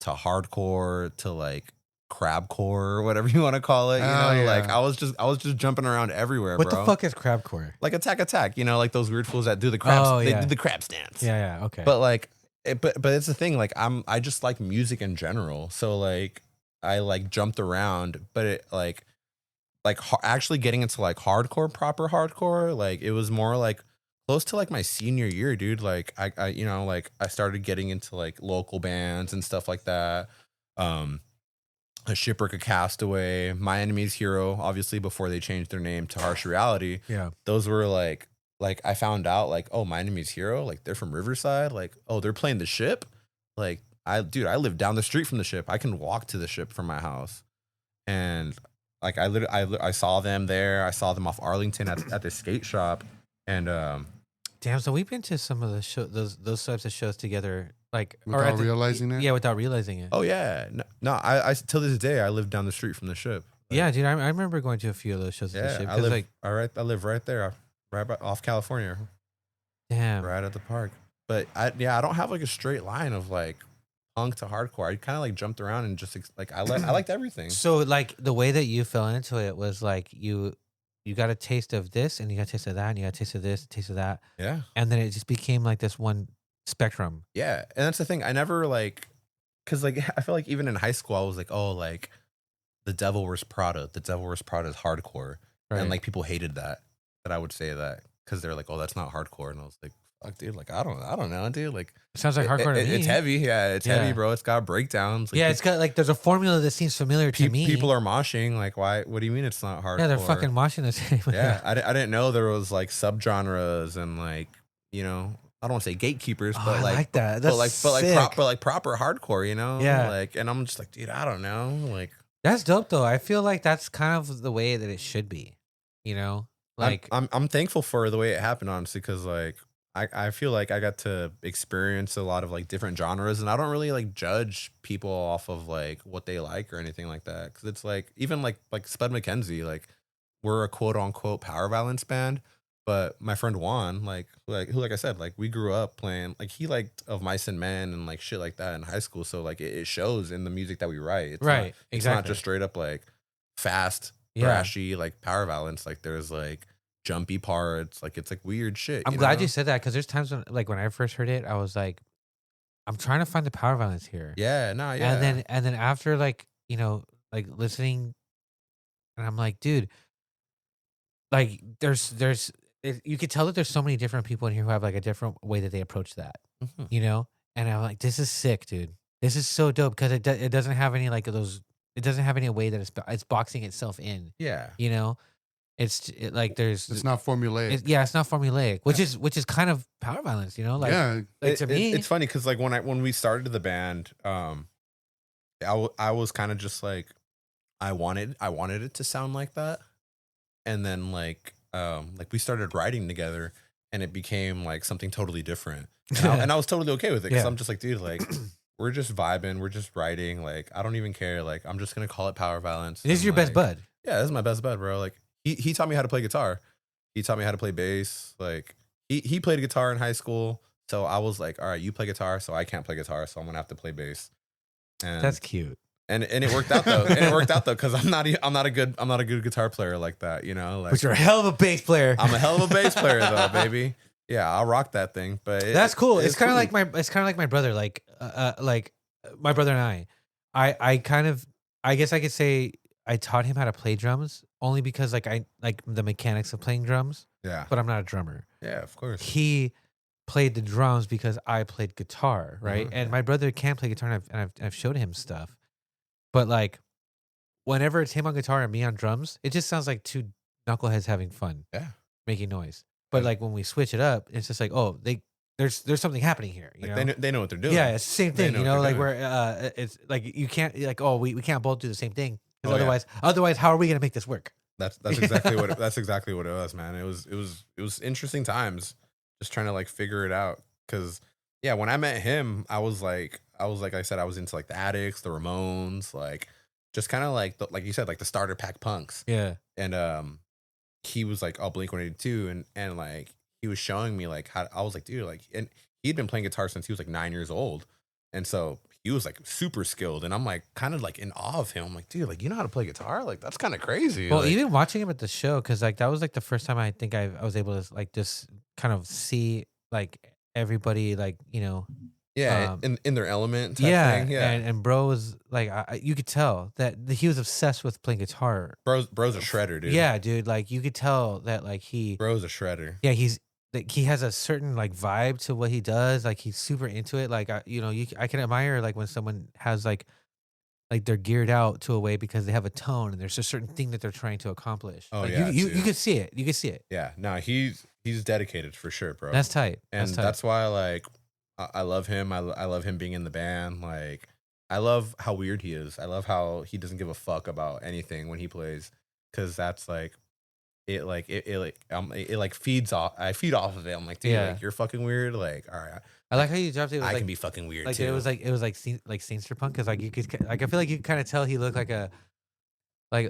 to hardcore to like crabcore or whatever you want to call it. You know, yeah. like I was just jumping around everywhere. What bro. the fuck is crabcore? Like Attack, you know, like those weird fools that do the crabs. They do the crab stance. Yeah, okay. But like. But it's the thing, like I just like music in general, so like I like jumped around, but it like actually getting into like hardcore, proper hardcore, like it was more like close to like my senior year, dude. Like I you know, like I started getting into like local bands and stuff like that. A Shipwreck, a Castaway, My Enemy's Hero, obviously before they changed their name to Harsh Reality. Yeah, those were like I found out like, oh, My Enemy's Hero, like they're from Riverside, like, oh, they're playing The Ship. Like I live down the street from The Ship. I can walk to The Ship from my house. And like I saw them there. I saw them off Arlington at the skate shop. And damn, so we've been to some of the show, those types of shows together, like without realizing it. Yeah, without realizing it. Oh yeah, no, I till this day I live down the street from The Ship. Like, yeah, dude, I remember going to a few of those shows. Yeah, at The Ship, I live right there. Right off California. Damn. Right at the park. But I don't have like a straight line of like punk to hardcore. I kind of like jumped around and just like I liked everything. So like the way that you fell into it was like you got a taste of this and you got a taste of that and you got a taste of this, taste of that. Yeah. And then it just became like this one spectrum. Yeah. And that's the thing. I never like, cause like I feel like even in high school I was like, oh, like The Devil Wears Prada. The Devil Wears Prada is hardcore. Right. And like people hated that I would say that, because they're like, oh, that's not hardcore. And I was like, fuck, dude, like I don't know, dude. Like it sounds like hardcore to me. It's heavy, it's heavy, bro. It's got breakdowns. Like, yeah, it's got like there's a formula that seems familiar to me. People are moshing. Like, why? What do you mean it's not hardcore? Yeah, they're fucking moshing the same. Yeah, I didn't know there was like subgenres and like, you know, I don't want to say gatekeepers, but I like that. That's but like proper hardcore, you know? Yeah. Like, and I'm just like, dude, I don't know. Like, that's dope though. I feel like that's kind of the way that it should be, you know? Like I'm thankful for the way it happened, honestly, because like I feel like I got to experience a lot of like different genres, and I don't really like judge people off of like what they like or anything like that, because it's like even like SPUDMACKENZIE, like we're a quote unquote Powerviolence band, but my friend Juan, who like I said, like we grew up playing, like he liked Of Mice and Men and like shit like that in high school, so like it shows in the music that we write. It's right, it's not just straight up like fast thrashy, like Powerviolence. Like there's like jumpy parts, like it's like weird shit. I'm glad you said that because there's times when like when I first heard it, I was like, I'm trying to find the Powerviolence here. Yeah, no, yeah. And then after like, you know, like listening, and I'm like, dude, like you could tell that there's so many different people in here who have like a different way that they approach that, you know? And I'm like, this is sick, dude. This is so dope because it doesn't have any like those, it doesn't have any way that it's boxing itself in. Yeah. You know? It's not formulaic. It's not formulaic, which is kind of Powerviolence, you know? Like, like to me, it's funny because like when we started the band, I was kind of just like, I wanted it to sound like that, and then like we started writing together, and it became like something totally different, and I was totally okay with it because I'm just like, dude, like we're just vibing, we're just writing, like I don't even care, like I'm just gonna call it Powerviolence. This is your like, best bud. Yeah, this is my best bud, bro. Like he taught me how to play guitar, he taught me how to play bass. Like he played guitar in high school, so I was like, all right, you play guitar, so I can't play guitar, so I'm gonna have to play bass. And that's cute. And it worked out though. Because I'm not a good guitar player like that, you know. Like, but you're a hell of a bass player. I'm a hell of a bass player though, baby. Yeah, I'll rock that thing. But that's cool. It's kind of like my brother. Like my brother and I guess I could say I taught him how to play drums only because like I like the mechanics of playing drums. Yeah. But I'm not a drummer. Yeah, of course. He played the drums because I played guitar, right? Mm-hmm. And my brother can play guitar, and I've showed him stuff. But like, whenever it's him on guitar and me on drums, it just sounds like two knuckleheads having fun, making noise. But like when we switch it up, it's just like, oh, there's something happening here. You know? They know what they're doing. Yeah, it's the same thing. You know, like where it's like you can't like, oh, we can't both do the same thing because otherwise, how are we gonna make this work? That's exactly what it was, man. It was interesting times, just trying to like figure it out. Because yeah, when I met him, I was like I said, I was into like the Addicts, the Ramones, like just kind of like like you said, like the starter pack punks. Yeah. And he was like, oh, Blink-182, and like he was showing me like how. I was like, dude, like, and he'd been playing guitar since he was like 9 years old, and so he was like super skilled, and I'm like kind of like in awe of him. I'm like, dude, like you know how to play guitar? Like that's kind of crazy. Well, like, even watching him at the show, because like that was like the first time I think I was able to like just kind of see like everybody like, you know, in their element type thing. Yeah, and bro was like you could tell that he was obsessed with playing guitar. Bro's a shredder, dude. Yeah, dude, like you could tell that like bro's a shredder. Yeah, he has a certain like vibe to what he does. Like he's super into it. Like I can admire like when someone has like they're geared out to a way because they have a tone and there's a certain thing that they're trying to accomplish. Oh like, yeah, you could see it. You could see it. Yeah, no, he's dedicated for sure, bro. That's tight. And that's why like I love him. I love him being in the band. Like I love how weird he is. I love how he doesn't give a fuck about anything when he plays, because that's like it feeds off. I feed off of it. I'm like, dude, like you're fucking weird. Like, all right. I like how you dropped it. I can be fucking weird like too. It was like Scenester punk, because like you could like I feel like you kind of tell he looked like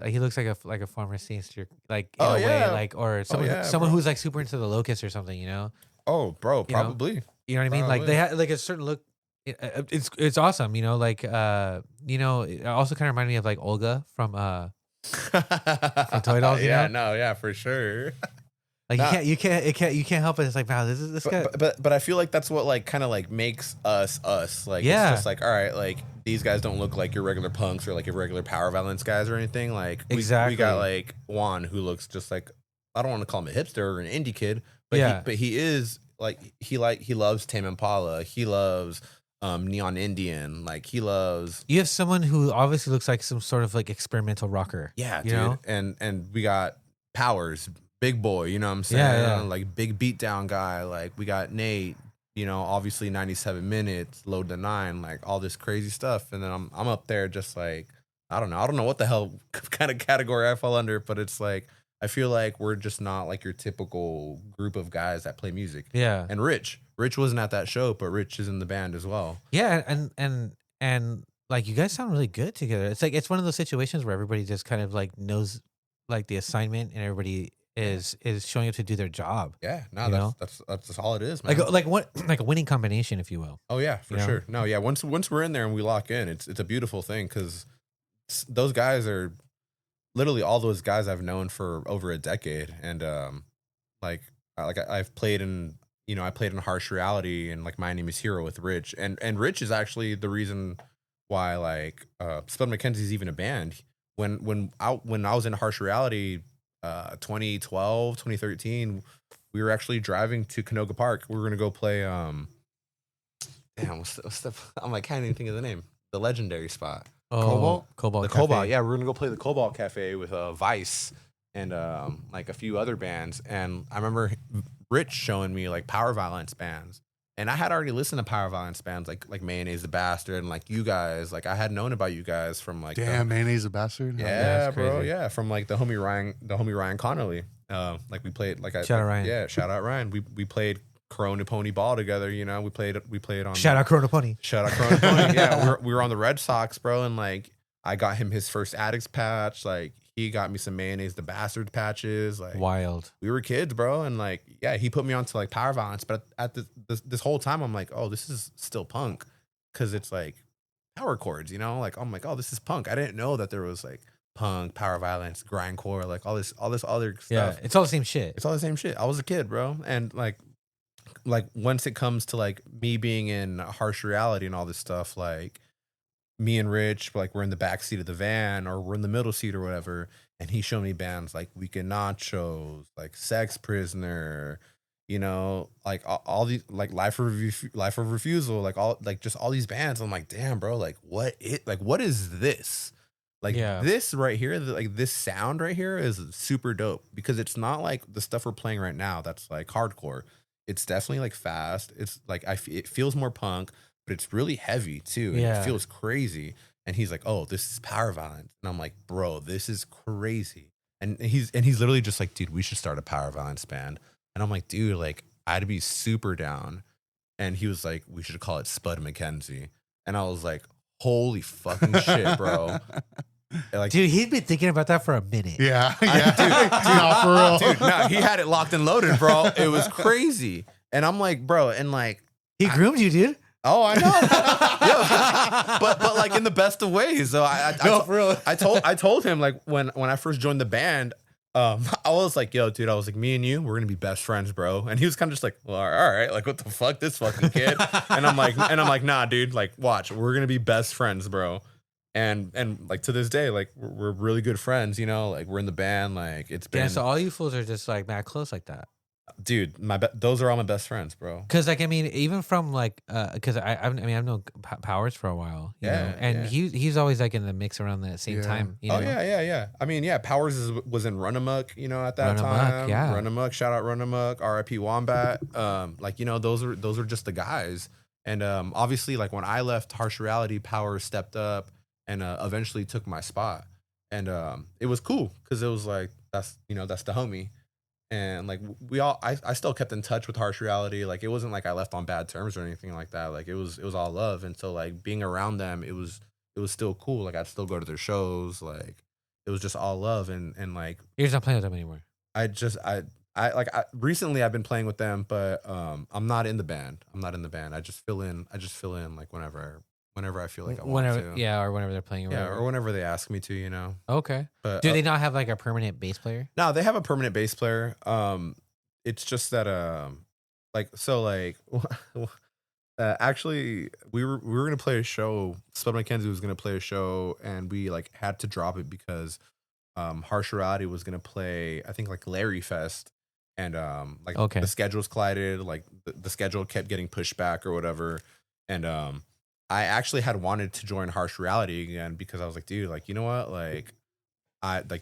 he looks like a former Scenester, like in a way, like, or someone who's like super into the Locust or something, you know? Oh, bro, probably. You know what I mean? Like they had like a certain look. It's awesome, you know. Like it also kind of reminded me of like Olga from Toy Dolls. Yeah, for sure. Like you can't help it. It's like, wow, this guy. But I feel like that's what like kind of like makes us. Like it's just like, all right, like these guys don't look like your regular punks or like your regular Powerviolence guys or anything. Like we got like Juan, who looks just like, I don't want to call him a hipster or an indie kid, but he is like he loves Tame Impala. He loves Neon Indian. Like he loves. You have someone who obviously looks like some sort of like experimental rocker. Yeah, you dude. know? And we got Powers, big boy. You know what I'm saying? Yeah. Like big beatdown guy. Like we got Nate. You know, obviously 97 Minutes, Load the 9, like all this crazy stuff. And then I'm up there just like, I don't know what the hell kind of category I fall under, but it's like I feel like we're just not like your typical group of guys that play music. Yeah. And Rich wasn't at that show, but Rich is in the band as well. Yeah, and like you guys sound really good together. It's like it's one of those situations where everybody just kind of like knows like the assignment, and everybody is showing up to do their job. Yeah, no, that's all it is, man. Like a winning combination, if you will. Oh yeah, for sure. No, yeah, once we're in there and we lock in, it's a beautiful thing, because those guys are literally all those guys I've known for over a decade, and I've played in, I played in Harsh Reality and like My Name Is Hero with Rich, and Rich is actually the reason why like Spud McKenzie's even a band. When I was in Harsh Reality, 2012, 2013, we were actually driving to Canoga Park. We were gonna go play what's the I'm like, can't even think of the name. The legendary spot. Cobalt. The Cafe. Cobalt. Yeah, we're gonna go play the Cobalt Cafe with Vice and like a few other bands. And I remember Rich showing me like Powerviolence bands, and I had already listened to Powerviolence bands like Mayonnaise the Bastard and like you guys. Like I had known about you guys from like Mayonnaise the Bastard. Yeah, bro. Crazy. Yeah, from like the homie Ryan Connolly. Like we played like shout out Ryan. Yeah, shout out Ryan. We played Corona Pony Ball together, we played on shout out Corona Pony. Shout out Corona Pony. Yeah, we were on the Red Sox, bro, and like I got him his first Addicts patch. Like he got me some Mayonnaise the Bastard patches. Like wild. We were kids, bro, and like yeah, he put me onto like Powerviolence. But at this whole time, I'm like, oh, this is still punk, because it's like power chords, Like I'm like, oh, this is punk. I didn't know that there was like punk, Powerviolence, grindcore, like all this other stuff. Yeah, it's all the same shit. It's all the same shit. I was a kid, bro, and like once it comes to like me being in Harsh Reality and all this stuff, like me and Rich, like we're in the back seat of the van or we're in the middle seat or whatever, and he showed me bands like Weekend Nachos, like Sex Prisoner, like all these, like Life of Refusal, like all, like just all these bands. I'm like, damn, bro, like what is this? Like this right here, like this sound right here is super dope, because it's not like the stuff we're playing right now that's like hardcore. It's definitely like fast. It's like it feels more punk, but it's really heavy too. And it feels crazy. And he's like, "Oh, this is Powerviolence," and I'm like, "Bro, this is crazy." And he's literally just like, "Dude, we should start a Powerviolence band." And I'm like, "Dude, like I'd be super down." And he was like, "We should call it Spud McKenzie." And I was like, "Holy fucking shit, bro!" Like, dude, he'd been thinking about that for a minute. Yeah, for real. Dude, no, he had it locked and loaded, bro. It was crazy. And I'm like, bro, and like he groomed you, dude. Oh, I know. but like in the best of ways. So I told him, like when I first joined the band, I was like, yo, dude, I was like, me and you, we're gonna be best friends, bro. And he was kind of just like, well, all right, like what the fuck, this fucking kid. and I'm like, nah, dude, like watch, we're gonna be best friends, bro. And like to this day, like we're really good friends, like we're in the band, like it's been. Yeah, so all you fools are just like mad close like that, dude. Those are all my best friends, bro. Because like I mean, even from like because I've known Powers for a while, you know? And he's always like in the mix around the same time. Oh yeah. I mean, Powers was in Run Amok, at that time. Yeah, Run Amok. Shout out Run Amok. R.I.P. Wombat. Like those are just the guys. And obviously, like when I left Harsh Reality, Powers stepped up and eventually took my spot, and it was cool because it was like that's the homie, and like I still kept in touch with Harsh Reality. Like it wasn't like I left on bad terms or anything like that. Like it was all love, and so like being around them, it was still cool. Like I'd still go to their shows. Like it was just all love, and like you're just not playing with them anymore. Recently I've been playing with them, but I'm not in the band. I just fill in like whenever I feel like I want to. Yeah, or whenever they're playing. Or whenever they ask me to, Okay. But do they not have like a permanent bass player? No, they have a permanent bass player. It's just that actually we were gonna play a show. Spud McKenzie was gonna play a show, and we like had to drop it because Harsh Reality was gonna play, I think, like Larry Fest, and the schedules collided. Like the schedule kept getting pushed back or whatever, and I actually had wanted to join Harsh Reality again because I was like, dude, like, you know what? Like,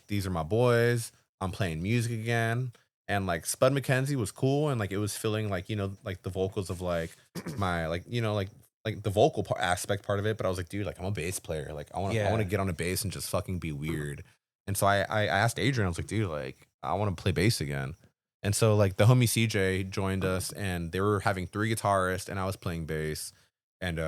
these are my boys. I'm playing music again. And like Spud McKenzie was cool. And like, it was filling like, like the vocals of like my, like the vocal aspect part of it. But I was like, dude, like I'm a bass player. Like I want to get on a bass and just fucking be weird. And so I asked Adrian, I was like, dude, like I want to play bass again. And so like the homie CJ joined us, and they were having 3 guitarists and I was playing bass. And,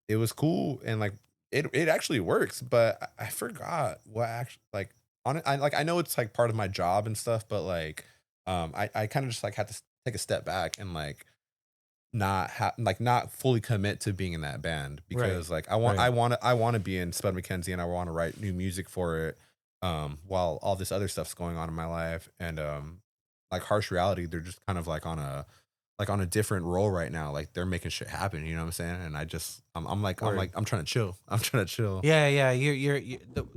it was cool, and like it actually works, but I forgot what actually like I know it's like part of my job and stuff, but like I kind of just like had to take a step back and like not fully commit to being in that band, because like I want to be in Spud McKenzie, and I want to write new music for it, while all this other stuff's going on in my life, and like Harsh Reality, they're just kind of like on a different role right now. Like they're making shit happen. You know what I'm saying? And I'm trying to chill. I'm trying to chill. Yeah. You're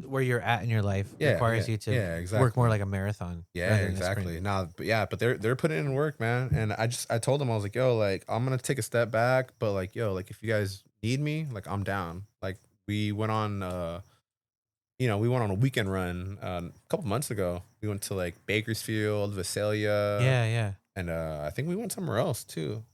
where you're at in your life requires you to work more like a marathon. Yeah, exactly. But they're putting in work, man. And I told them, I was like, yo, like I'm gonna take a step back, but like, yo, like if you guys need me, like I'm down. Like we went on a weekend run a couple months ago. We went to like Bakersfield, Visalia. Yeah. And I think we went somewhere else too.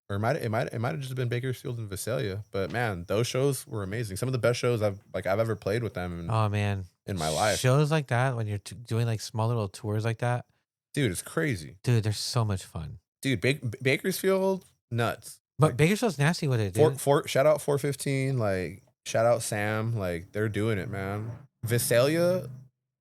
Or it might have just been Bakersfield and Visalia. But man, those shows were amazing. Some of the best shows I've ever played with them in my life. Shows like that when you're doing like small little tours like that. Dude, it's crazy. Dude, they're so much fun. Dude, Bakersfield, nuts. But like, Bakersfield's nasty with it, dude. Shout out 415, like shout out Sam, like they're doing it, man. Visalia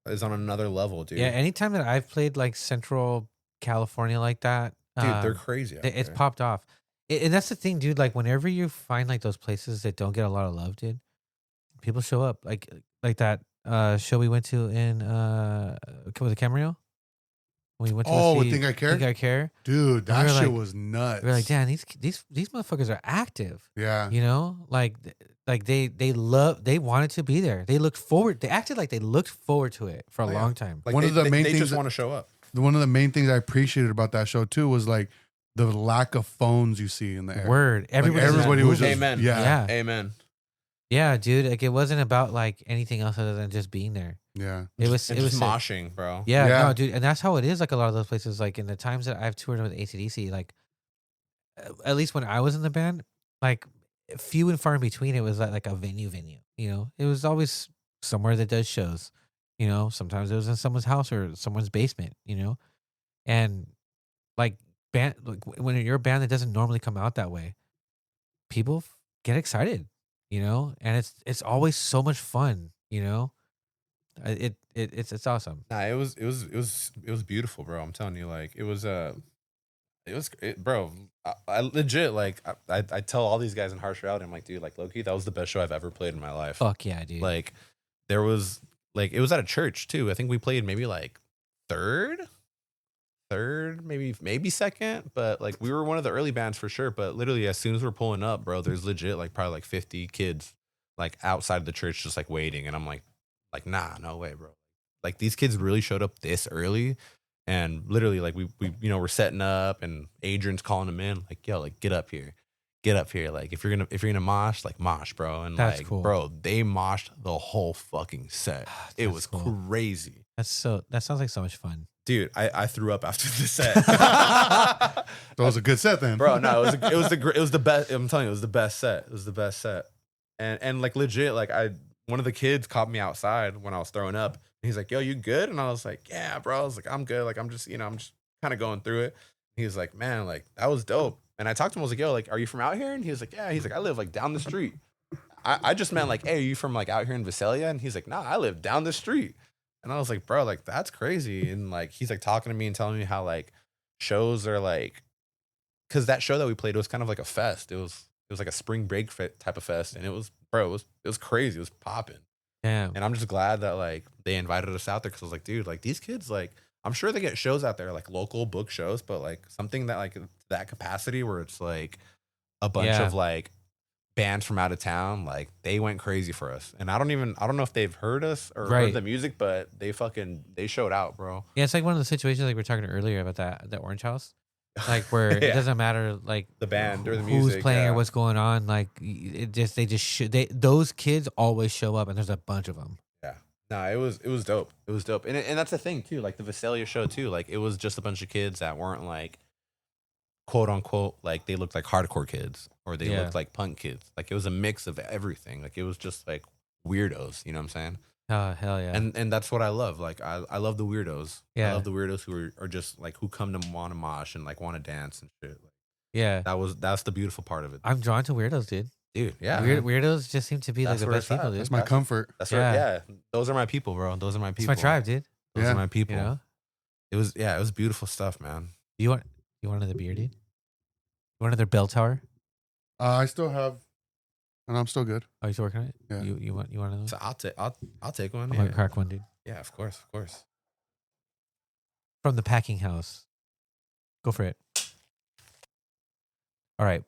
is on another level, dude. Yeah, anytime that I've played like Central California like that, dude, they're crazy. It's popped off. And that's the thing, dude. Like whenever you find like those places that don't get a lot of love, dude, people show up. Like that show we went to in was it Camarillo? We went to Think I Care? Think I Care, dude. That shit was nuts. We're like, damn, these motherfuckers are active. Yeah, you know, like they wanted to be there. They acted like they looked forward to it for a long time. Like they just want to show up. One of the main things I appreciated about that show too was like the lack of phones you see in the air. Word, everybody was just, amen. Yeah, amen. Yeah, dude. Like it wasn't about like anything else other than just being there. Yeah, it was moshing, bro. Yeah, no, dude, and that's how it is. Like a lot of those places, like in the times that I've toured with AC/DC, like at least when I was in the band, like few and far in between, it was like a venue. You know, it was always somewhere that does shows. You know, sometimes it was in someone's house or someone's basement. You know, and like when you're a band that doesn't normally come out that way, people get excited. You know, and it's always so much fun. You know. It's awesome. Nah, it was beautiful, bro. I'm telling you, like it was bro. I legit like I tell all these guys in Harsh Reality, I'm like, dude, like low-key, that was the best show I've ever played in my life. Fuck yeah, dude. Like there was like it was at a church too. I think we played maybe like third, maybe second, but like we were one of the early bands for sure. But literally, as soon as we're pulling up, bro, there's legit like probably like 50 kids like outside the church just like waiting, and I'm like, nah, no way, bro. Like these kids really showed up this early, and literally like we we're setting up, and Adrian's calling them in, like, yo, like get up here. Like if you're gonna mosh, like mosh, bro. And that's like, cool. Bro, they moshed the whole fucking set. It was cool. Crazy. That sounds like so much fun. Dude, I threw up after the set. That was a good set then, bro. No, it was the best. I'm telling you, it was the best set. It was the best set. And like legit, like one of the kids caught me outside when I was throwing up. And he's like, yo, you good? And I was like, yeah, bro. I was like, I'm good. Like, I'm just kind of going through it. He was like, man, like, that was dope. And I talked to him. I was like, yo, like, are you from out here? And he was like, yeah. He's like, I live like down the street. I just meant like, hey, are you from like out here in Visalia? And he's like, nah, I live down the street. And I was like, bro, like, that's crazy. And like, he's like talking to me and telling me how like shows are like, because that show that we played was kind of like a fest. It was like a spring break type of fest. And it was crazy. It was popping. Yeah. And I'm just glad that like they invited us out there, because I was like, dude, like these kids, like I'm sure they get shows out there, like local book shows, but like something that like that capacity where it's like a bunch of like bands from out of town, like they went crazy for us. And I don't know if they've heard us or heard the music, but they showed out, bro. Yeah, it's like one of the situations like we were talking earlier about that Orange House. Like where it doesn't matter like the band or the music, who's playing or what's going on. Like those kids always show up, and there's a bunch of them. Yeah, no, it was dope. It was dope, and that's the thing too. Like the Visalia show too. Like it was just a bunch of kids that weren't like quote unquote like they looked like hardcore kids or they looked like punk kids. Like it was a mix of everything. Like it was just like weirdos. You know what I'm saying? Oh, hell yeah. And that's what I love. Like I love the weirdos. Yeah. I love the weirdos who are just like who come to want to mosh and like want to dance and shit. Like, yeah. That's the beautiful part of it. I'm drawn to weirdos, dude. Yeah. Weirdos just seem to be like the best people, dude. That's my comfort. That's right. Yeah. Those are my people, bro. Those are my people. It's my tribe, dude. Those are my people. You know? It was beautiful stuff, man. You want another beer, dude? You want another bell tower? I still have. And I'm still good. Oh, you still working on it? Yeah. You want another? So I'll take one. I'm gonna crack one, dude. Yeah, of course. From the packing house. Go for it. All right.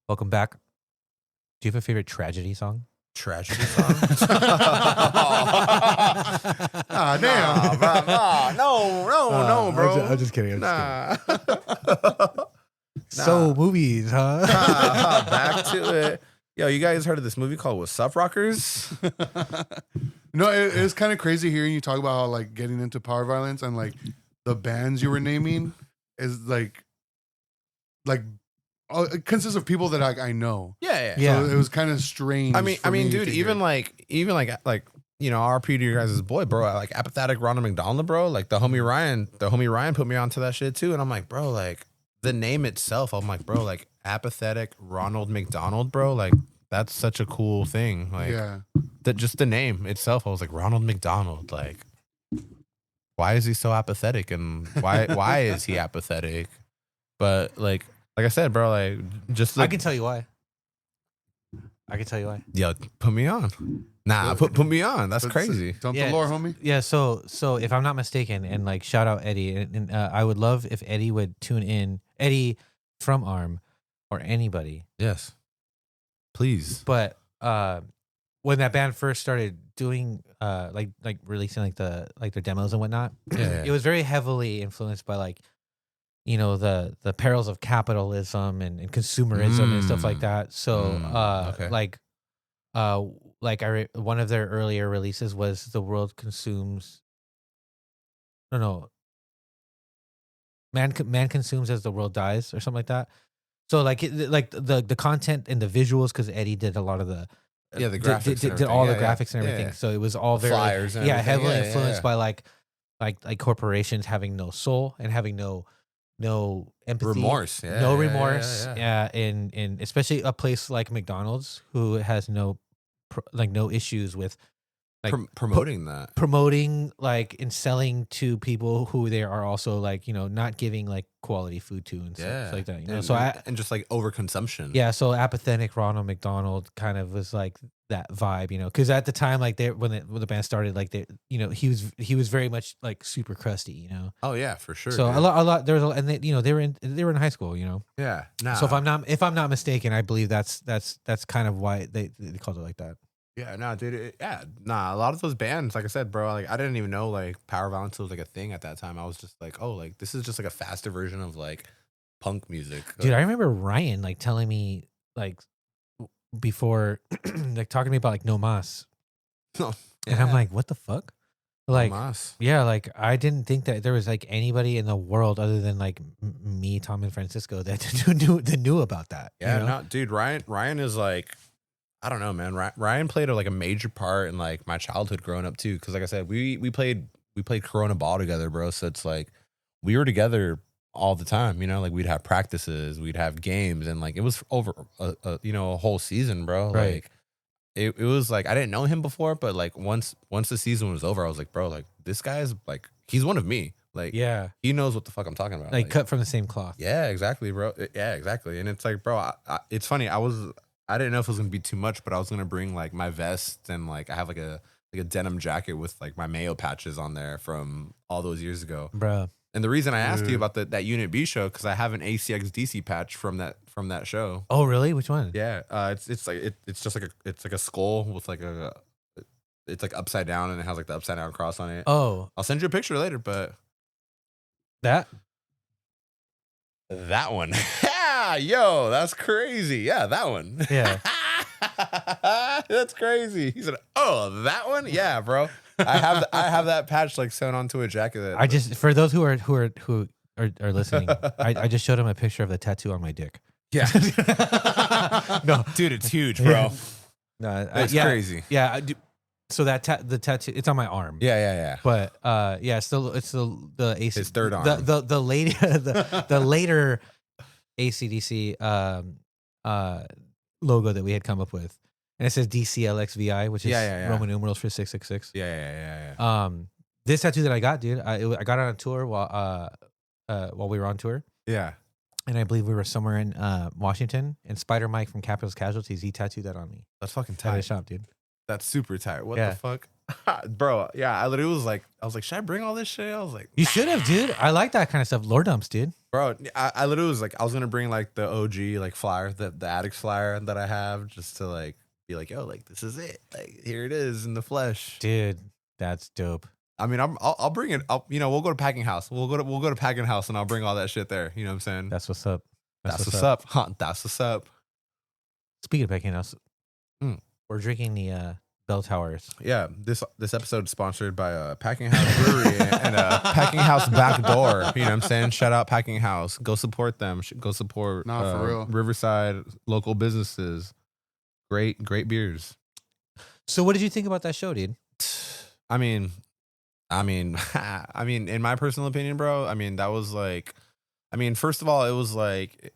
Welcome back. Do you have a favorite tragedy song? Tragedy song? Damn. No, bro. I'm just kidding. Nah. So movies, huh? Back to it. Yo, you guys heard of this movie called What's Up, Rockers? No, it's kind of crazy hearing you talk about how like getting into power violence and like the bands you were naming is like it consists of people that I know. Yeah. So it was kind of strange. I mean, dude, even like you know, RP to your guys' boy, bro. Like apathetic Ronald McDonald, bro. Like the homie Ryan put me onto that shit too, and I'm like, bro, like the name itself, I'm like, bro, like apathetic Ronald McDonald, bro. Like that's such a cool thing. Like just the name itself, I was like, Ronald McDonald. Like, why is he so apathetic, and why is he apathetic? But like I said, bro, like just I can tell you why. Yo, put me on. Nah, put me on. That's crazy. Dump the lore, homie. Yeah, so if I'm not mistaken, and like shout out Eddie, and I would love if Eddie would tune in, Eddie from ARM or anybody. Yes, please. But when that band first started doing like releasing like their demos and whatnot, it was very heavily influenced by like, you know, the perils of capitalism and consumerism and stuff like that. So one of their earlier releases was The World Consumes. Man consumes as the world dies, or something like that. So like the content and the visuals, because Eddie did a lot of the the graphics did all the graphics and everything. So it was all very flyers and heavily influenced by like corporations having no soul and having no empathy, remorse, no remorse. And especially a place like McDonald's, who has no issues with like promoting like and selling to people who they are also like, you know, not giving like quality food to and stuff like that, you know. And just like overconsumption. Yeah, so apathetic Ronald McDonald kind of was like that vibe, you know, because at the time, like when the band started, like you know, he was very much like super crusty, you know. Oh yeah, for sure. So a lot there was, and you know, they were in high school, you know. Yeah. Nah. So if I'm not mistaken, I believe that's kind of why they called it like that. Yeah, no, dude. A lot of those bands, like I said, bro, like I didn't even know like power violence was like a thing at that time. I was just like, oh, like this is just like a faster version of like punk music. Dude, I remember Ryan like telling me like before, like talking to me about like No Mas. And I'm like, what the fuck? Like, No Mas. Yeah, like I didn't think that there was like anybody in the world other than like me, Tom, and Francisco that knew about that. Yeah, you know? no, dude. Ryan is like, I don't know, man. Ryan played like a major part in like my childhood growing up too. Because like I said, we played Corona ball together, bro. So it's like we were together all the time. You know, like we'd have practices, we'd have games, and like it was over a whole season, bro. Right. Like it was like I didn't know him before, but like once the season was over, I was like, bro, like this guy is like he's one of me. Like he knows what the fuck I'm talking about. Like cut from the same cloth. Yeah, exactly, bro. Yeah, exactly. And it's like, bro, it's funny. I didn't know if it was gonna be too much, but I was gonna bring like my vest and like I have like a denim jacket with like my Mayo patches on there from all those years ago, bro. And the reason I asked you about that Unit B show, because I have an ACX DC patch from that show. Oh, really? Which one? Yeah, it's just like a skull with like it's like upside down and it has like the upside down cross on it. Oh, I'll send you a picture later, but that one. Yo, that's crazy. Yeah, that one. Yeah. That's crazy. He said, "Oh, that one? Yeah, bro. I have that patch like sewn onto a jacket." I just, for those who are listening, I just showed him a picture of the tattoo on my dick. Yeah. No, dude, it's huge, bro. No, that's crazy. Yeah. So the tattoo, it's on my arm. Yeah. But it's the AC, his third arm. The later AC/DC logo that we had come up with, and it says DCLXVI, which is Roman numerals for 666. Yeah. This tattoo that I got, dude, I got it on a tour while we were on tour. Yeah. And I believe we were somewhere in Washington, and Spider Mike from Capital's Casualties, he tattooed that on me. That's fucking At tight. his shop, dude. That's super tight. What the fuck? Bro, yeah, I literally I was like, should I bring all this shit? I was like, you should have, dude. I like that kind of stuff. Lore dumps, dude. Bro, I literally was like, I was gonna bring like the OG like flyer, the Addicts flyer that I have, just to like be like, yo, like this is it, like here it is in the flesh, dude. That's dope. I mean, I'll bring it. We'll go to Packing House. We'll go to Packing House, and I'll bring all that shit there. You know what I'm saying? That's what's up. That's what's up. Huh, that's what's up. Speaking of Packing House, we're drinking the Bell Towers. Yeah, this episode is sponsored by Packing House Brewery and Packing House Back Door. You know what I'm saying? Shout out Packing House. Go support them. Go support for real. Riverside local businesses. Great beers. So what did you think about that show, dude? I mean, in my personal opinion, bro, I mean, that was like, first of all, it was like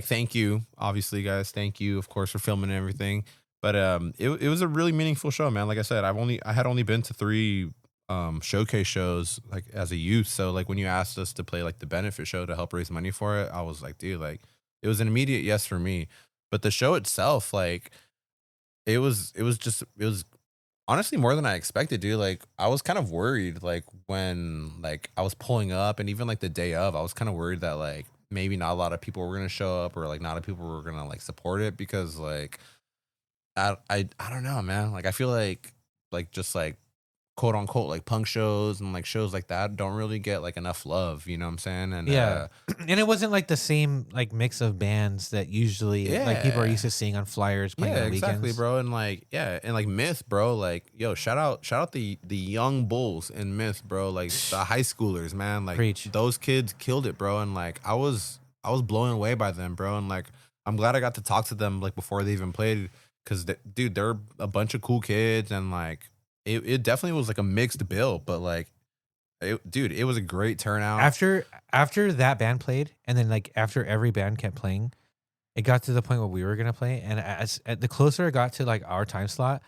thank you, obviously, guys. Thank you, of course, for filming and everything. But it was a really meaningful show, man. Like I said, I had only been to 3 showcase shows like as a youth. So like when you asked us to play like the benefit show to help raise money for it, I was like, dude, like it was an immediate yes for me. But the show itself, like it was honestly more than I expected, dude. Like I was kind of worried, like when like I was pulling up, and even like the day of, I was kind of worried that like maybe not a lot of people were gonna show up, or like not a lot of people were gonna like support it, because like I don't know, man. Like I feel like just like quote unquote like punk shows and like shows like that don't really get like enough love, you know what I'm saying? And yeah, and it wasn't like the same like mix of bands that usually like people are used to seeing on flyers playing on exactly, weekends. bro. And like and like Myth, bro, like yo, shout out the young bulls in Myth, bro, like the high schoolers, man. Like Preach. Those kids killed it, bro. And like I was blown away by them, bro. And like I'm glad I got to talk to them like before they even played, because dude, they're a bunch of cool kids, and like it definitely was like a mixed bill, but like it was a great turnout. After that band played, and then like after every band kept playing, it got to the point where we were gonna play, and as the closer it got to like our time slot,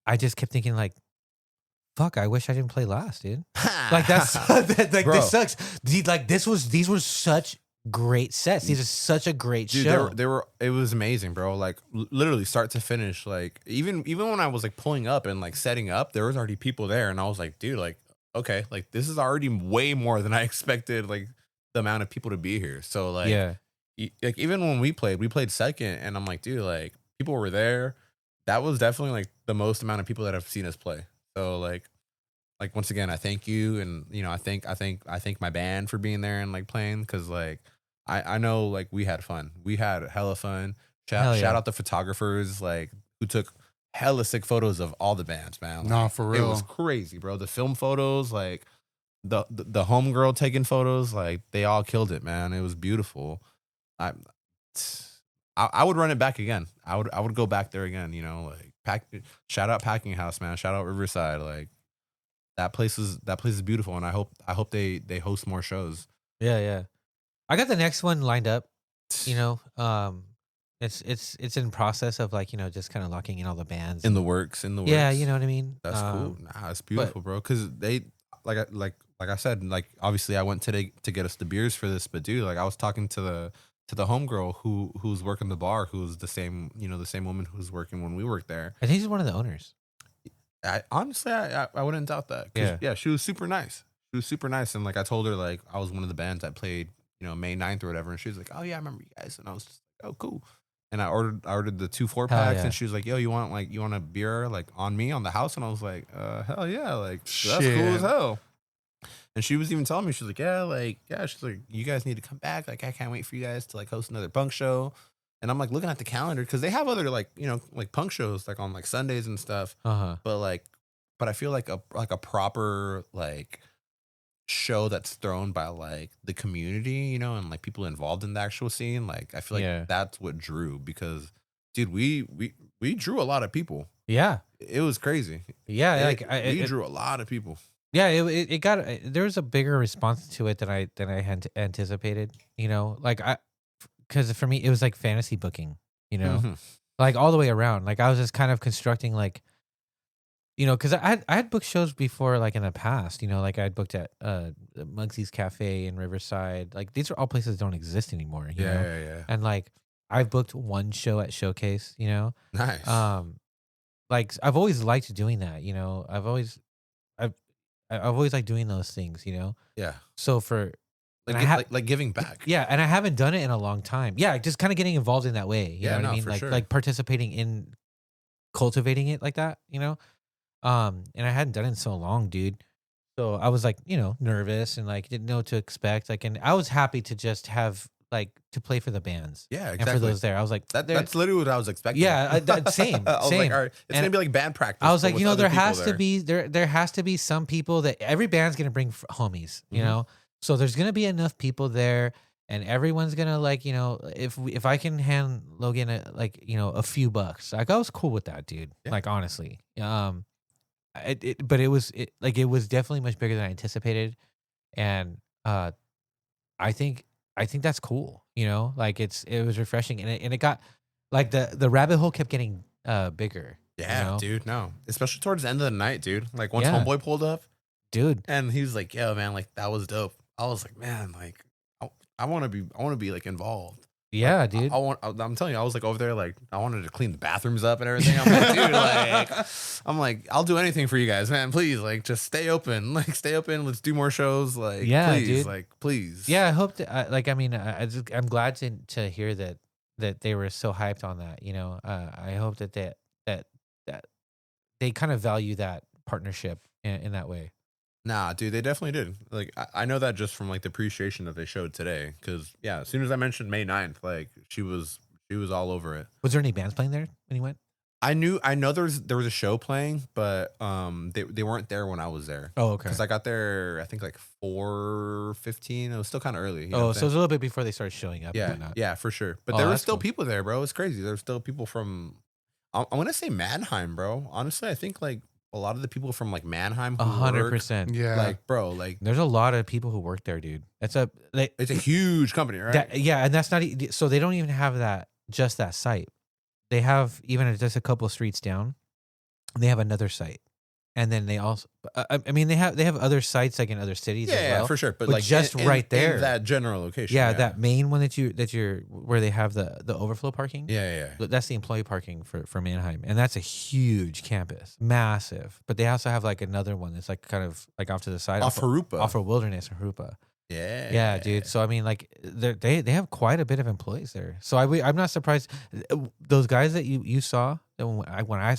I just kept thinking like, fuck, I wish I didn't play last, dude. Like that's like Bro. this sucks. Like these were such great sets. These are such a great show. They were it was amazing, bro. Like literally start to finish. Like even when I was like pulling up and like setting up, there was already people there, and I was like, dude, like okay, like this is already way more than I expected, like the amount of people to be here. So like yeah, like even when we played second, and I'm like, dude, like people were there. That was definitely like the most amount of people that have seen us play. So like once again, I thank you, and you know, I thank my band for being there and like playing, because like I know like we had fun. We had hella fun. Shout out the photographers like who took hella sick photos of all the bands, man. Like, nah, for real. It was crazy, bro. The film photos, like the homegirl taking photos, like they all killed it, man. It was beautiful. I would run it back again. I would go back there again, you know, like shout out Packing House, man. Shout out Riverside. Like that place is beautiful, and I hope they host more shows. Yeah. I got the next one lined up. You know, it's in process of like, you know, just kind of locking in all the bands in the works. Yeah, you know what I mean. That's cool. Nah, it's beautiful, bro. Because they like I said, like obviously I went today to get us the beers for this, but dude, like I was talking to the homegirl who's working the bar, who's the same woman who's working when we worked there. I think she's one of the owners. I honestly wouldn't doubt that. Yeah, she was super nice. And like I told her like I was one of the bands that played, you know, May 9th or whatever, and she was like, oh yeah, I remember you guys. And I was just like, oh cool. And I ordered the 2 4-packs, and she was like, yo, you want a beer like on me on the house? And I was like, hell yeah, like that's cool as hell. And she was even telling me, she's like, she's like, you guys need to come back. Like I can't wait for you guys to like host another punk show. And I'm like looking at the calendar, because they have other like, you know, like punk shows like on like Sundays and stuff. But I feel like a proper like show that's thrown by like the community, you know, and like people involved in the actual scene. Like I feel like that's what drew, because dude, we drew a lot of people. Yeah, it was crazy. Yeah, we drew a lot of people. Yeah, it got there was a bigger response to it than I had anticipated. You know, like because for me it was like fantasy booking. You know, like all the way around. Like I was just kind of constructing like, you know, because I had booked shows before, like in the past. You know, like I had booked at Muggsy's Cafe in Riverside. Like these are all places that don't exist anymore. You know? Yeah. And like I've booked one show at Showcase. You know, nice. like I've always liked doing that. You know, I've always liked doing those things. You know. Yeah. So for like giving back. Yeah, and I haven't done it in a long time. Yeah, just kind of getting involved in that way. You know what I mean? For sure. Like participating in cultivating it like that. You know. And I hadn't done it in so long, dude. So I was like, you know, nervous and like didn't know what to expect. Like, and I was happy to just have like to play for the bands. Yeah, exactly. And for those there, I was like, that's literally what I was expecting. Yeah, same. I was same. like, all right, it's gonna be like band practice. I was like, you know, there has to be some people that every band's gonna bring homies, you know. So there's gonna be enough people there, and everyone's gonna like, you know, if I can hand Logan a few bucks, like I was cool with that, dude. Yeah. Like honestly, but it was definitely much bigger than I anticipated, and I think that's cool. You know, like it was refreshing, and it got like the rabbit hole kept getting bigger. Yeah, you know? dude. No, especially towards the end of the night, dude. Like once Homeboy pulled up, dude, and he was like, "Yo, man, like that was dope." I was like, "Man, like I want to be like involved." Yeah, like, dude. I'm telling you, I was like over there, like I wanted to clean the bathrooms up and everything. I'm like, dude, like, I'll do anything for you guys, man. Please, like, just stay open, Let's do more shows, like, yeah, please, dude. like, please. Yeah, I hope that, I'm glad to hear that they were so hyped on that. You know, I hope that they kind of value that partnership in that way. Nah, dude, they definitely did. Like, I know that just from like the appreciation that they showed today. Because yeah, as soon as I mentioned May 9th, like she was all over it. Was there any bands playing there when you went? I know there was a show playing, but they weren't there when I was there. Oh, okay. Because I got there, I think like 4:15. It was still kind of early. So it was a little bit before they started showing up. Yeah, and whatnot. Yeah, for sure. But there were still people there, bro. It's crazy. There were still people from. I'm gonna say Mannheim, bro. Honestly, I think like a lot of the people from like Mannheim, 100%. Yeah, like bro, like there's a lot of people who work there, dude. It's a huge company, right? And that's not so they don't even have just that site. They have even just a couple of streets down. They have another site, and then they also, I mean, they have other sites like in other cities. as well, for sure. But like just right there, in that general location. Yeah, that main one that you're where they have the overflow parking. Yeah. That's the employee parking for Mannheim, and that's a huge campus, massive. But they also have like another one that's like kind of like off to the side, off of Wilderness or Harupa. Yeah, dude. So I mean, like they have quite a bit of employees there. So I'm not surprised. Those guys that you saw when I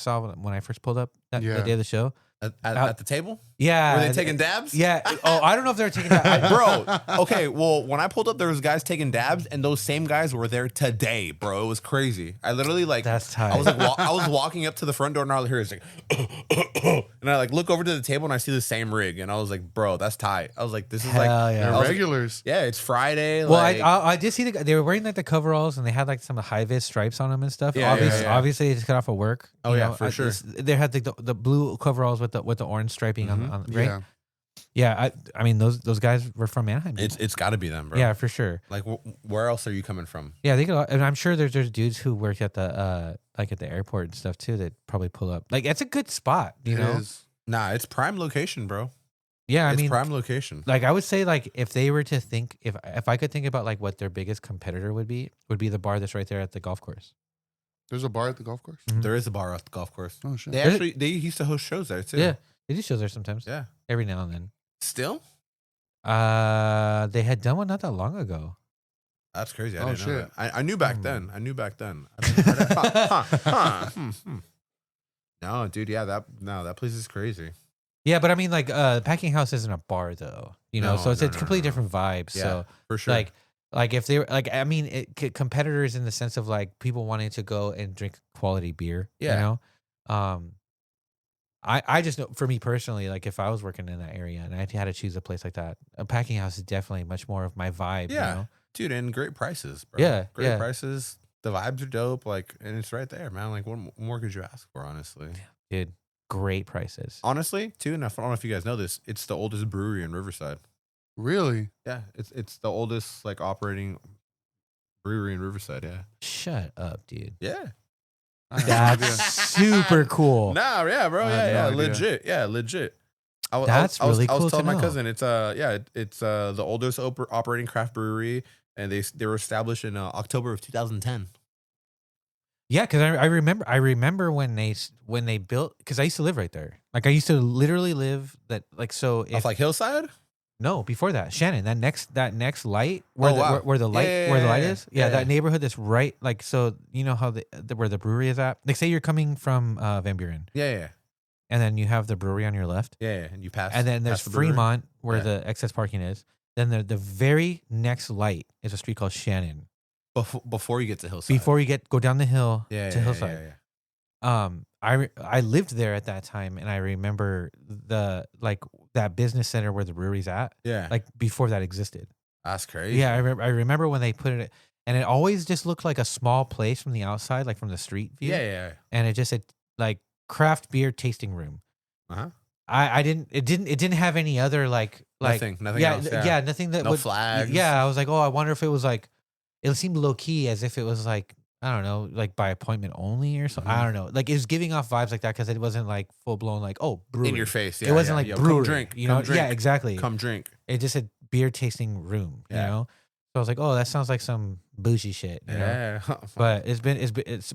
first pulled up that day of the show at the table. Yeah, were they taking dabs? Yeah. Oh, I don't know if they were taking dabs, bro. Okay, well, when I pulled up, there was guys taking dabs, and those same guys were there today, bro. It was crazy. I literally like that's tight. I was like I was walking up to the front door, and all I hear is like, and I like look over to the table, and I see the same rig, and I was like, bro, that's tight. I was like, this is they're regulars. Like, yeah, it's Friday. Well, I did see they were wearing like the coveralls, and they had like some high vis stripes on them and stuff. Yeah, obviously they just got off of work. Oh yeah, for sure. They had the blue coveralls with the orange striping on right. Yeah, I mean those guys were from Anaheim. It's got to be them, bro. Yeah, for sure. Like, where else are you coming from? Yeah, they could, and I'm sure there's dudes who work at the like at the airport and stuff too that probably pull up. Like, it's a good spot, you know. Is. Nah, it's prime location, bro. Yeah, it's prime location. Like, I would say, like, if they were to think, if I could think about like what their biggest competitor would be the bar that's right there at the golf course. There's a bar at the golf course. Mm-hmm. There is a bar at the golf course. Oh shit! They used to host shows there too. Yeah, they do shows there sometimes. Yeah, every now and then. Still? They had done one not that long ago. That's crazy. I didn't know that. I knew back then. No, dude. Yeah, that place is crazy. Yeah, but I mean, like, Packing House isn't a bar though, you know. So it's a completely different vibe. Yeah, so for sure. Like if they were like, I mean, competitors in the sense of like people wanting to go and drink quality beer. Yeah. You know, I just know, for me personally, like if I was working in that area and I had to choose a place like that, a Packing House is definitely much more of my vibe. Yeah, you know? Dude, and great prices, bro. Yeah, great prices. The vibes are dope, like, and it's right there, man. Like, what more could you ask for, honestly? Dude, great prices. Honestly, too, and I don't know if you guys know this, it's the oldest brewery in Riverside. Really? Yeah, it's the oldest like operating brewery in Riverside. Yeah. Shut up, dude. Yeah. That's super cool. Nah, yeah, bro. Yeah, legit. Yeah, legit. That's really cool. I was telling my cousin, it's the oldest operating craft brewery, and they were established in October of 2010. Yeah, because I remember when they built, because I used to live right there. Like I used to literally live that, like, so if Off like Hillside. no, before that, Shannon, that next light where the light is, that neighborhood that's right, like, so you know how where the brewery is at. Like say you're coming from Van Buren, Yeah. and then you have the brewery on your left, And you pass, and then there's the Fremont where the excess parking is. Then the very next light is a street called Shannon. Before you get to Hillside. Before you go down the hill to Hillside. Yeah. I lived there at that time, and I remember that business center where the brewery's at. Yeah. Like before that existed. That's crazy. Yeah, I remember when they put it, and it always just looked like a small place from the outside, like from the street view. Yeah. And it just said like craft beer tasting room. Uh-huh. It didn't have any other like nothing else. Yeah, nothing that no flags. Yeah, I was like, oh, I wonder if it was like, it seemed low key, as if it was like, I don't know, like by appointment only or something. I don't know. Like it was giving off vibes like that because it wasn't like full blown like, oh, brewery. In your face. Yeah, it wasn't like brewery. Come drink. You know? Yeah, exactly. Come drink. It just said beer tasting room. You know. So I was like, oh, that sounds like some bougie shit. You know? But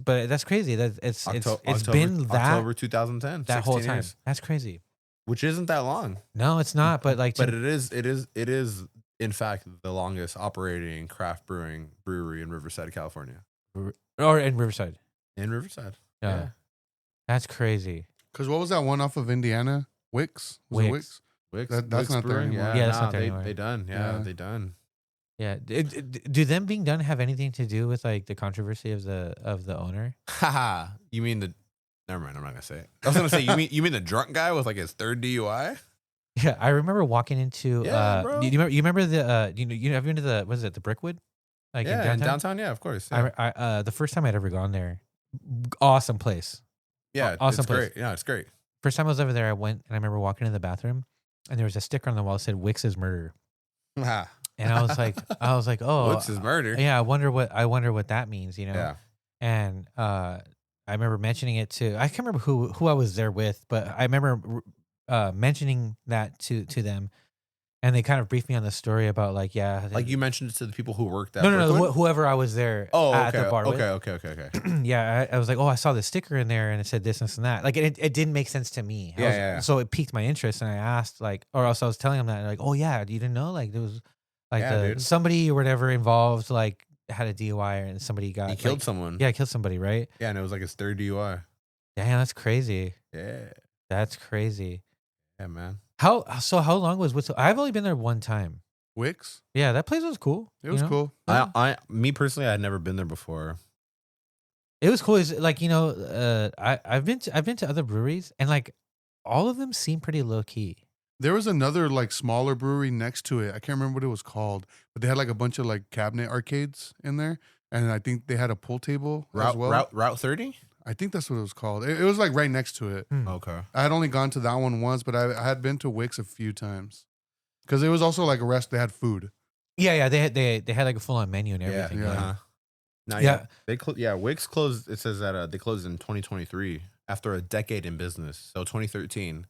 but that's crazy. That it's been that October 2010. That whole time. Years. That's crazy. Which isn't that long. No, it's not. But like, but it is. In fact, the longest operating craft brewery in Riverside, California. Or in Riverside. Yeah. That's crazy. Because what was that one off of Indiana? Wicks? Wicks. That's not there anymore. Yeah, that's not there anymore. They done. Yeah, they done. Yeah. Do them being done have anything to do with like the controversy of the owner? Haha. You mean the... Never mind, I'm not going to say it. I was going to say, you mean the drunk guy with like his third DUI? Yeah, I remember walking into. Bro. You remember the have you been to the, what is it, the Brickwood? Like in downtown, yeah, of course. Yeah. I the first time I'd ever gone there, awesome place. Yeah, awesome it's place. Great. Yeah, it's great. First time I was over there, I went and I remember walking in the bathroom, and there was a sticker on the wall that said "Wicks is murder." And I was like, oh, Wicks is murder. Yeah, I wonder what that means, you know. Yeah. And I remember mentioning it to, I can't remember who I was there with, but I remember mentioning that to them, and they kind of briefed me on the story about like, like you mentioned it to the people who worked at no, whoever I was there at the bar with. Okay. Yeah, I was like, oh, I saw this sticker in there and it said this and that. Like it didn't make sense to me. So it piqued my interest, and I asked like, or else I was telling them that like, oh yeah, you didn't know, like there was like somebody or whatever involved like had a DUI and somebody got killed someone. Yeah, killed somebody, right? Yeah, and it was like his third DUI. Damn, that's crazy. Yeah, that's crazy. Yeah, man. How long was Whistle? I've only been there one time. Wicks? Yeah, that place was cool. It was cool. Me personally, I had never been there before. It was cool. It's like, you know, I've been to other breweries, and like all of them seem pretty low key. There was another like smaller brewery next to it. I can't remember what it was called, but they had like a bunch of like cabinet arcades in there, and I think they had a pool table as well. Route 30? I think that's what it was called. It was like right next to it. Okay. I had only gone to that one once, but I had been to Wicks a few times because it was also like a rest. They had food. Yeah. They had like a full on menu and everything. Wicks closed. It says that they closed in 2023 after a decade in business. So 2013.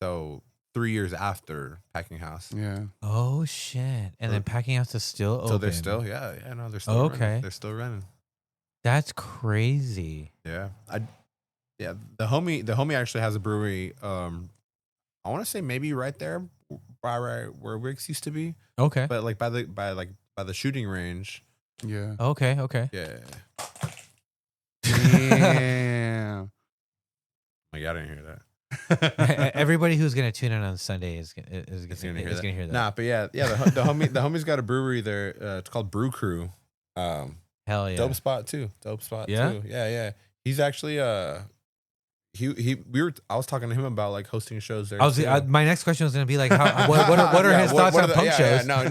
So 3 years after Packing House. Yeah. Oh shit! And then Packing House is still open. So they're still they're still okay. Running. They're still running. That's crazy. Yeah. The homie actually has a brewery. I want to say maybe right there by where Wicks used to be. Okay. But like by the shooting range. Yeah. Okay. Yeah. Damn. I didn't hear that. Everybody who's gonna tune in on Sunday is gonna hear that. Nah, but yeah. The homie's got a brewery there. It's called Brew Crew. Hell yeah. Dope spot too. Yeah. He's actually I was talking to him about like hosting shows there. My next question was gonna be like, what are his thoughts on punk shows? No,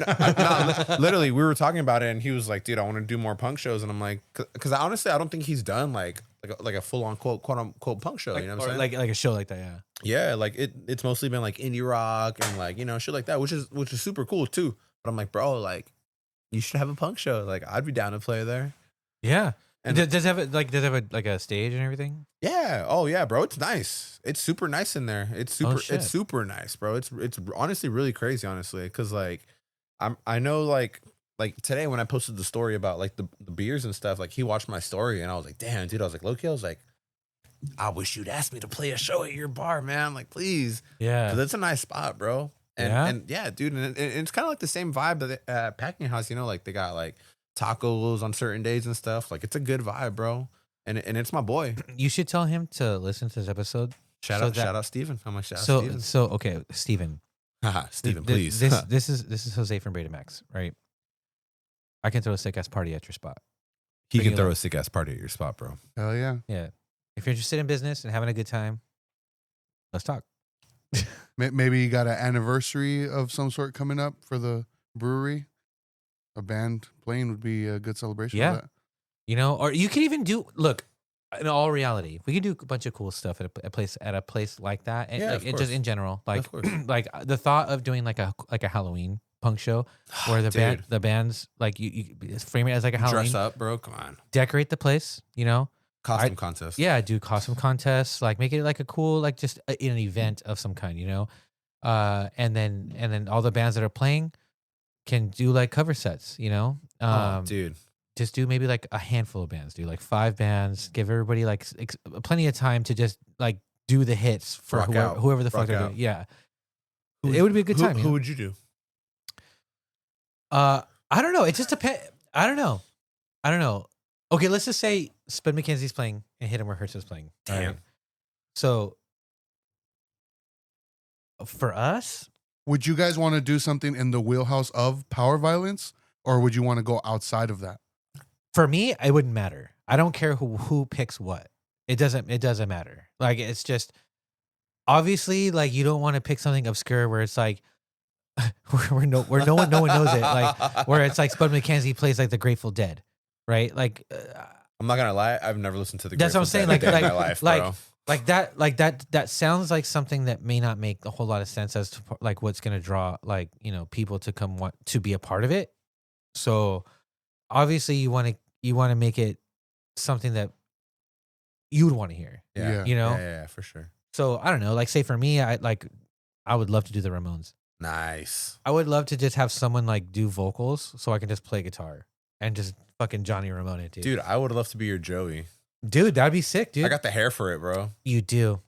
literally, we were talking about it, and he was like, "Dude, I want to do more punk shows," and I'm like, "Cause honestly, I don't think he's done like a full on quote unquote punk show." You know what I'm saying? Like a show like that, yeah. Yeah, like it's mostly been like indie rock and like, you know, shit like that, which is super cool too. But I'm like, bro, like you should have a punk show. Like I'd be down to play there. Yeah. And does it have a stage and everything? Yeah. Oh yeah, bro. It's nice. It's super nice in there. It's super nice, bro. It's honestly really crazy, honestly, because like I know like like today when I posted the story about like the beers and stuff, like he watched my story and I was like, damn, dude. I was like, low-key, I was like, I wish you'd ask me to play a show at your bar, man. Like, please. Yeah. Because it's a nice spot, bro. And yeah, dude. And it's kind of like the same vibe that Packing House, you know, like they got like tacos on certain days and stuff. Like it's a good vibe, bro. And it's my boy. You should tell him to listen to this episode. Shout out Steven. How much shout out Steven? So okay, Steven. Steven, please. This is Jose from Betamax, right? I can throw a sick ass party at your spot. He can throw a sick ass party at your spot, bro. Hell yeah. Yeah. If you're interested in business and having a good time, let's talk. Maybe you got an anniversary of some sort coming up for the brewery. A band playing would be a good celebration. Yeah. Of that. You know, or you could even look, in all reality, we could do a bunch of cool stuff at a place like that. And like, just in general, like, like the thought of doing like a Halloween punk show where the band's like, you frame it as like a Halloween. Dress up, bro. Come on. Decorate the place, you know. Costume contest. Yeah, do costume contests, like make it like a cool, like just an event of some kind, you know. And then all the bands that are playing can do like cover sets, you know. Dude, just do maybe like a handful of bands, do like 5 bands, give everybody like plenty of time to just like do the hits for whoever the fuck they're doing. Yeah, it would be a good time. Who would you do? I don't know. It just depends. I don't know. Okay, let's just say SPUDMACKENZIE's playing and Hit 'Em Where It Hurts is playing. Damn. Right? So for us, would you guys want to do something in the wheelhouse of power violence, or would you want to go outside of that? For me, it wouldn't matter. I don't care who picks what. It doesn't matter. Like, it's just obviously like you don't want to pick something obscure where it's like where no one knows it. Like where it's like SPUDMACKENZIE plays like the Grateful Dead, right? Like I'm not gonna lie, I've never listened to the. That's what I'm saying. Like in my life, bro. Like that sounds like something that may not make a whole lot of sense as to like what's gonna draw like, you know, people to come want to be a part of it. So obviously you want to make it something that you would want to hear. Yeah. You know? Yeah, for sure. So I don't know, like say for me, I would love to do the Ramones. Nice. I would love to just have someone like do vocals so I can just play guitar and just fucking Johnny Ramone it, dude. Dude, I would love to be your Joey. Dude, that'd be sick, dude. I got the hair for it, bro. You do.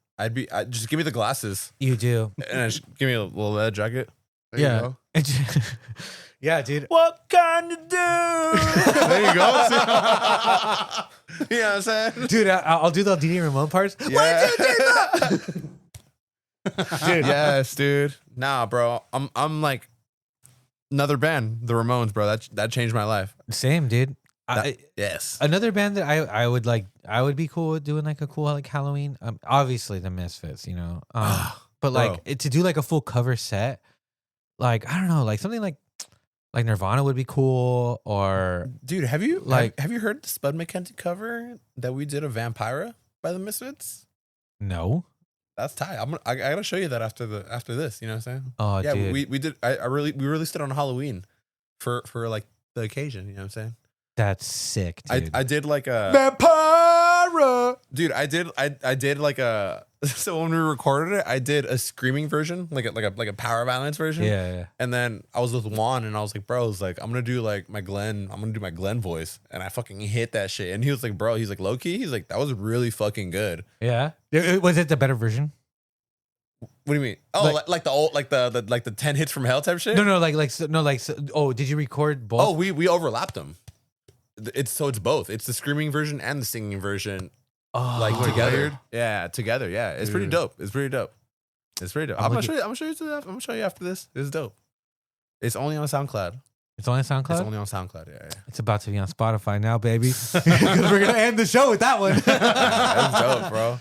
Just give me the glasses. You do. And just give me a little leather jacket. There you go. Yeah, dude. What can you do? There you go. You know what I'm saying? Dude, I'll do the Didi Ramone parts. Yeah. Dude. Yes, dude. Nah, bro. I'm like another band, the Ramones, bro. That changed my life. Same, dude. Yes. Another band that I would be cool with doing like a cool like Halloween. Obviously the Misfits, you know. But like to do like a full cover set, like I don't know, like something like Nirvana would be cool. Or dude, have you heard the SPUDMACKENZIE cover that we did of Vampira by the Misfits? No. That's tight. I gotta show you that after this. You know what I'm saying? Oh, yeah, dude. we did. We released it on Halloween for like the occasion. You know what I'm saying? That's sick, dude. I did like a Vampira. Dude, I did like a. So when we recorded it, I did a screaming version, like a power violence version. Yeah. And then I was with Juan, and I was like, bro, I was like, I'm gonna do my Glenn voice, and I fucking hit that shit. And he was like, bro, he's like, low key, he's like, that was really fucking good. Yeah. Was it the better version? What do you mean? Oh, like the old, like the 10 hits from hell type shit. No. Oh, did you record both? Oh, we overlapped them. It's both. It's the screaming version and the singing version. Oh, like together. Layered? Yeah, together. Yeah. It's pretty dope. I'm gonna show you after this. It's dope. It's only on SoundCloud. It's only on SoundCloud? It's only on SoundCloud, yeah. It's about to be on Spotify now, baby. Because we're gonna end the show with that one. That's dope, bro.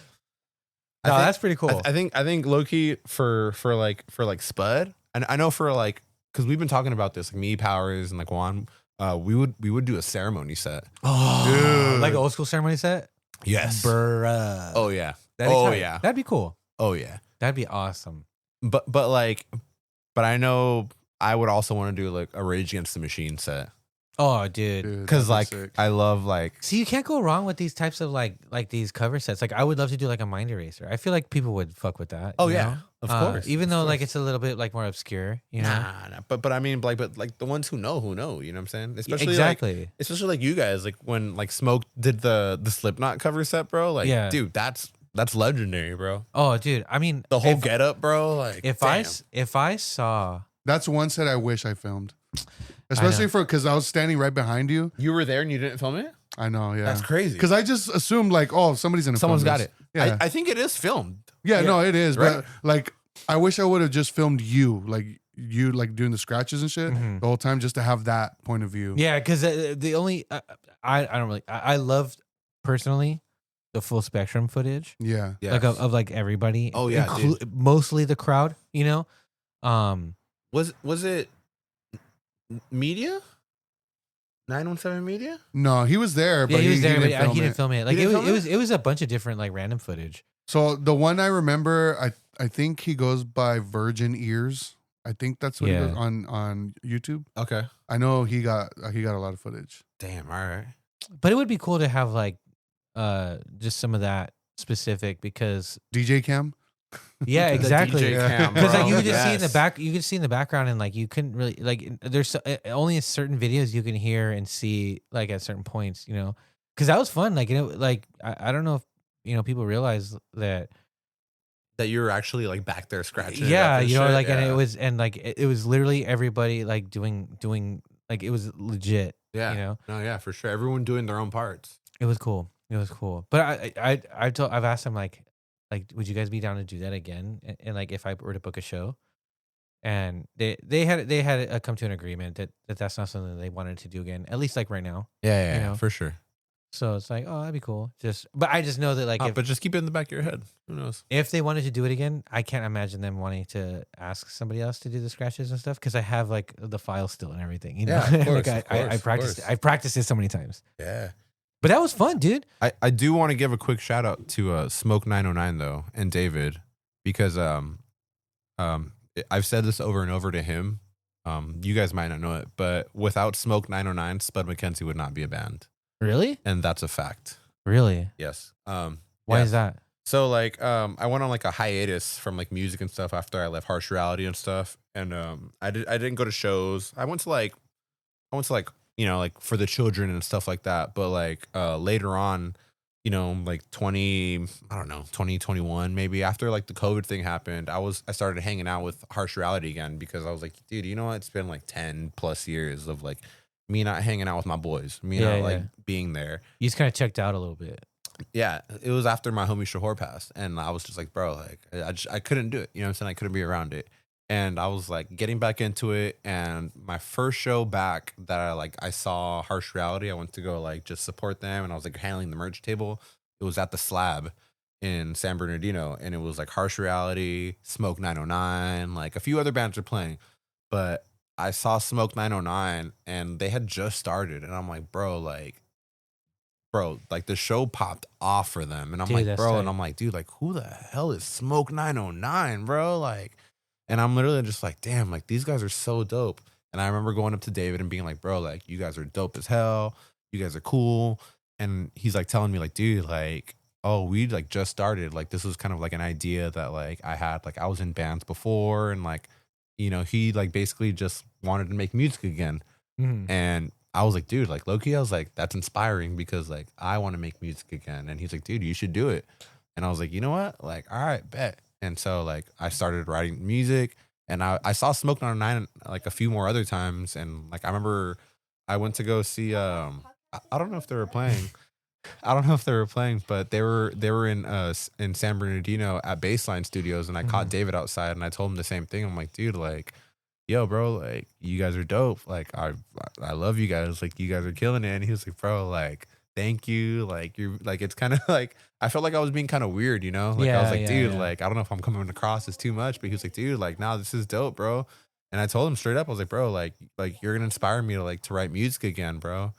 That's pretty cool. I think low key for Spud, and I know for like, because we've been talking about this, like me, Powers, and like Juan, we would do a ceremony set. Oh, dude. like an old school ceremony set? Yes. Bruh. Oh yeah. Yeah. That'd be cool. Oh yeah. That'd be awesome. But I know I would also want to do like a Rage Against the Machine set. Oh, dude. Because like I love like. See, you can't go wrong with these types of like these cover sets. Like I would love to do like a Mind Eraser. I feel like people would fuck with that. Oh yeah, of course. Even though like it's a little bit like more obscure, you know. Nah. But I mean like the ones who know, you know what I'm saying? Especially exactly. Especially like you guys, like when like Smoke did the Slipknot cover set, bro. Like, dude, that's legendary, bro. Oh, dude. I mean, the whole get up, bro. Like, if I saw, that's one set I wish I filmed. Especially because I was standing right behind you. You were there and you didn't film it? I know, yeah. That's crazy. Because I just assumed like, oh, someone's got it. Yeah. I think it is filmed. Yeah, no, it is. Right. But like, I wish I would have just filmed you like doing the scratches and shit the whole time, just to have that point of view. Yeah, because the only I don't really I love personally the full spectrum footage. Yeah, like of like everybody. Oh yeah, mostly the crowd. You know, was it Media? 917 Media? No, he was there, but he was there, but he didn't film it. Like it was a bunch of different like random footage. So the one I remember, I think he goes by Virgin Ears. I think that's what he goes on YouTube. Okay, I know he got a lot of footage. Damn, all right. But it would be cool to have like just some of that specific because DJ cam. Yeah, exactly. Because like you could just see in the back, you could see in the background, and like you couldn't really like. There's only certain videos you can hear and see like at certain points, you know. Because that was fun. Like like I don't know if people realize that you were actually like back there scratching. Yeah, you know, like and it was literally everybody like doing like it was legit. Yeah, you know. No, yeah, for sure. Everyone doing their own parts. It was cool. But I've asked them like, would you guys be down to do that again? And like, if I were to book a show, and they had come to an agreement that that's not something they wanted to do again, at least like right now. Yeah, you know? For sure. So it's like, oh, that'd be cool. But I just know that like, but just keep it in the back of your head. Who knows? If they wanted to do it again, I can't imagine them wanting to ask somebody else to do the scratches and stuff because I have like the file still and everything. You know, yeah, of course, like I practiced. I practiced it so many times. Yeah. But that was fun, dude. I do want to give a quick shout out to Smoke 909 though and David because I've said this over and over to him. You guys might not know it, but without Smoke 909, SPUDMACKENZIE would not be a band. Really? And that's a fact. Really? Yes. Why is that? So like I went on like a hiatus from like music and stuff after I left Harsh Reality and stuff, and I didn't go to shows. I went to like you know, like for the children and stuff like that. But like later on, you know, like 2021 maybe, after like the COVID thing happened, I started hanging out with Harsh Reality again because I was like, dude, you know what? It's been like 10 plus years of like me not hanging out with my boys, me not like being there. You just kind of checked out a little bit. Yeah, it was after my homie Shahor passed, and I was just like, bro, like I couldn't do it. You know what I'm saying? I couldn't be around it. And I was like getting back into it, and my first show back that I saw Harsh Reality, I went to go like just support them, and I was like handling the merch table. It was at the Slab in San Bernardino, and it was like Harsh Reality, Smoke 909, like a few other bands were playing, but I saw Smoke 909, and they had just started, and I'm like, bro, like the show popped off for them, and I'm like, bro, tight. And I'm like, dude, like who the hell is Smoke 909, bro, like. And I'm literally just like, damn, like these guys are so dope. And I remember going up to David and being like, bro, like you guys are dope as hell. You guys are cool. And he's like telling me like, dude, like, oh, we like just started. Like this was kind of like an idea that like I had, like I was in bands before. And like, you know, he like basically just wanted to make music again. Mm-hmm. And I was like, dude, like low-key, I was like, that's inspiring because like I want to make music again. And he's like, dude, you should do it. And I was like, you know what? Like, all right, bet. And so like I started writing music, and I saw Smoke 909 like a few more other times, and like I remember I went to go see I don't know if they were playing. But they were in San Bernardino at Baseline Studios, and I caught David outside, and I told him the same thing. I'm like, dude, like, yo, bro, like you guys are dope. Like I love you guys. Like you guys are killing it. And he was like, bro, like thank you. Like you're like, it's kind of like, I felt like I was being kind of weird, you know? Like I was like, dude, like, I don't know if I'm coming across as too much, but he was like, dude, like, nah, this is dope, bro. And I told him straight up, I was like, bro, like you're going to inspire me to write music again, bro.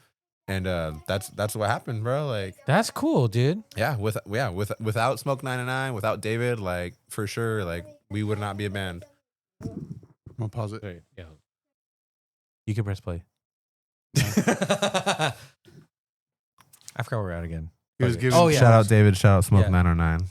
And that's what happened, bro. Like, that's cool, dude. Yeah. Without Smoke 909, without David, like for sure, like we would not be a band. I'm gonna pause it. Yeah. You can press play. I forgot where we're at again. He was giving. Oh, yeah. Shout out David. Shout out Smoke Yeah. 909.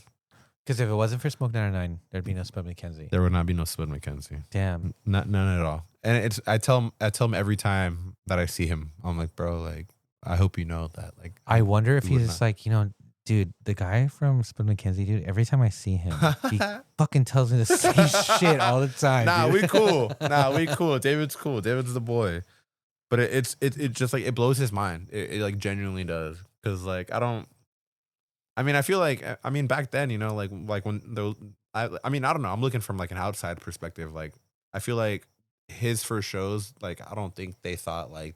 Because if it wasn't for Smoke 909, there'd be no Spud McKenzie. There would not be no Spud McKenzie. Damn. None at all. And it's I tell him every time that I see him, I'm like, bro, like I hope you know that. Like I wonder if he would he's just not. like, dude, the guy from Spud McKenzie, dude, every time I see him, he fucking tells me the same shit all the time. Nah, dude. we cool. We cool. David's cool. David's the boy. But it just like it blows his mind. It like genuinely does. Cause like I feel like back then, like when I don't know. I'm looking from like an outside perspective. Like I feel like his first shows, like I don't think they thought like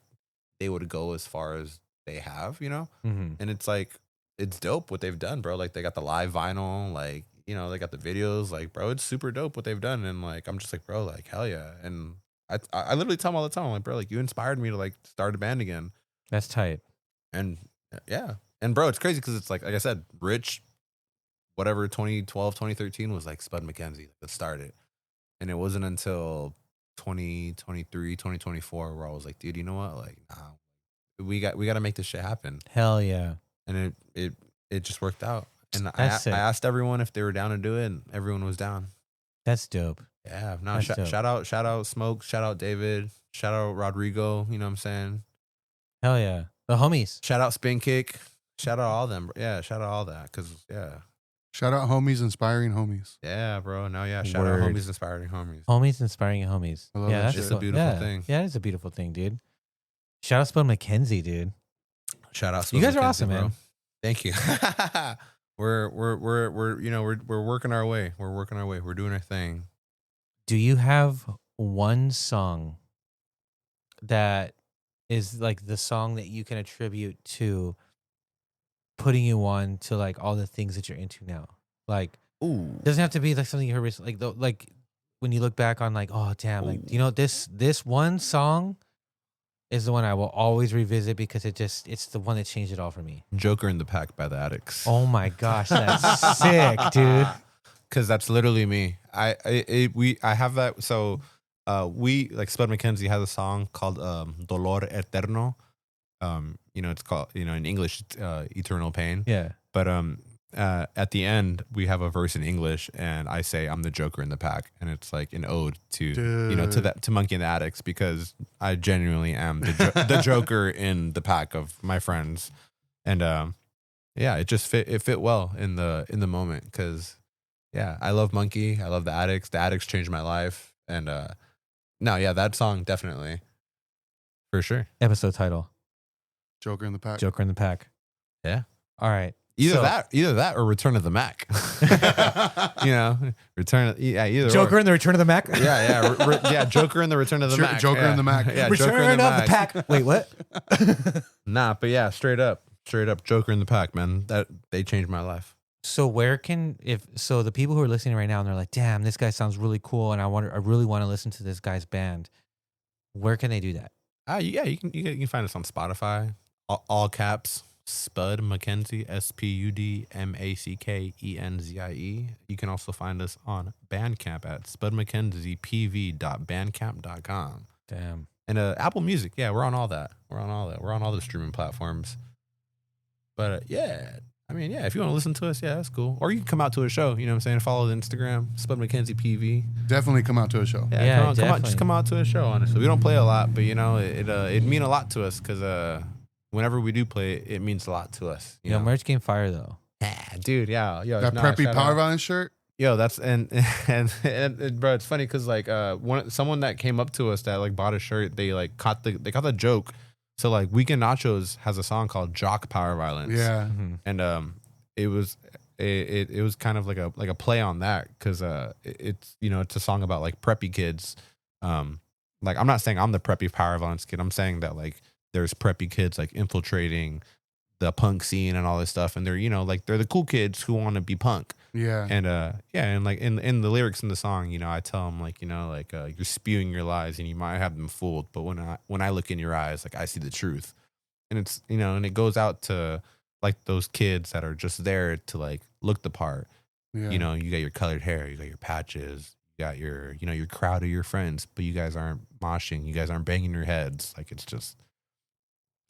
they would go as far as they have, Mm-hmm. And it's like it's dope what they've done, bro. Like they got the live vinyl, like they got the videos, like bro, it's super dope what they've done. And like I'm just like, bro, like hell yeah. And I literally tell him all the time, I'm like, bro, like you inspired me to like start a band again. That's tight. And yeah. And bro, it's crazy because it's like I said, Rich, whatever 2012, 2013 was like Spud McKenzie that started. And it wasn't until 2023, 2024 where I was like, dude, you know what? Like, nah, we got to make this shit happen. Hell yeah. And it just worked out. And I That's sick. asked everyone if they were down to do it, and everyone was down. That's dope. Yeah. No, That's dope. shout out Smoke, shout out David, shout out Rodrigo, you know what I'm saying? Hell yeah. The homies. Shout out Spin Kick. Shout out all them. Yeah, shout out all that. Cause Shout out homies, inspiring homies. yeah, bro. No, yeah. Shout Word. out homies, inspiring homies. Homies inspiring homies. I love Yeah, that that's shit. It's a cool. beautiful Yeah. thing. Yeah, it's a beautiful thing, dude. Shout out Spud McKenzie, dude. Shout out. You guys are Mackenzie, awesome, bro. man. Thank you. we're working our way. We're working our way. We're doing our thing. Do you have one song that is like the song that you can attribute to putting you on to like all the things that you're into now? Like, Ooh. doesn't have to be like something you heard recently. Like when you look back on like, oh damn, like this one song is the one I will always revisit because it's the one that changed it all for me. Joker in the Pack by the Addicts. Oh my gosh, that's sick, dude. Because that's literally me. I have that. So we like Spud McKenzie has a song called Dolor Eterno. It's called in English it's, Eternal Pain. Yeah. But at the end we have a verse in English, and I say I'm the Joker in the Pack, and it's like an ode to to Monkey and the Addicts, because I genuinely am the Joker in the pack of my friends, and yeah, it just fit well in the moment, because yeah, I love Monkey, I love the Addicts. The Addicts changed my life, and no, yeah, that song definitely for sure. Episode title: Joker in the Pack. Joker in the Pack. Yeah. All right. Either that or Return of the Mac. Return. Yeah, either Joker or. in the Return of the Mac. Yeah, Joker in the Return of the Mac. Joker in the Mac. Yeah, Return Joker in the of the Mac. Pack. Wait, what? Nah, but yeah, straight up, Joker in the Pack, man. That they changed my life. So the people who are listening right now and they're like, damn, this guy sounds really cool, and I really want to listen to this guy's band. Where can they do that? Yeah, you can find us on Spotify, all caps. Spud McKenzie, SPUDMACKENZIE. You can also find us on Bandcamp at spudmackenziepv.bandcamp.com. Damn. And Apple Music. Yeah, we're on all that. We're on all the streaming platforms. But yeah, if you want to listen to us, yeah, that's cool. Or you can come out to a show. You know what I'm saying? Follow the Instagram, Spud McKenzie PV. Definitely come out to a show. Yeah, come out to a show. Honestly, we don't play a lot, but it mean a lot to us, because whenever we do play, it means a lot to us. You know? Merch game fire though. Yeah, dude. Yeah, yo, That preppy Powerviolence shirt. Yo, that's and bro, it's funny because like someone that came up to us that like bought a shirt, they like caught the joke. So like Weekend Nachos has a song called Jock Powerviolence. Yeah, and it was kind of like a play on that, because it's it's a song about like preppy kids. Like I'm not saying I'm the preppy Powerviolence kid. I'm saying that like there's preppy kids like infiltrating the punk scene and all this stuff, and they're they're the cool kids who want to be punk. Yeah, and like in the lyrics in the song, I tell them like you're spewing your lies and you might have them fooled, but when I look in your eyes, like I see the truth, and it's and it goes out to like those kids that are just there to like look the part. yeah. You got your colored hair, you got your patches, you got your your crowd of your friends, but you guys aren't moshing, you guys aren't banging your heads, like it's just.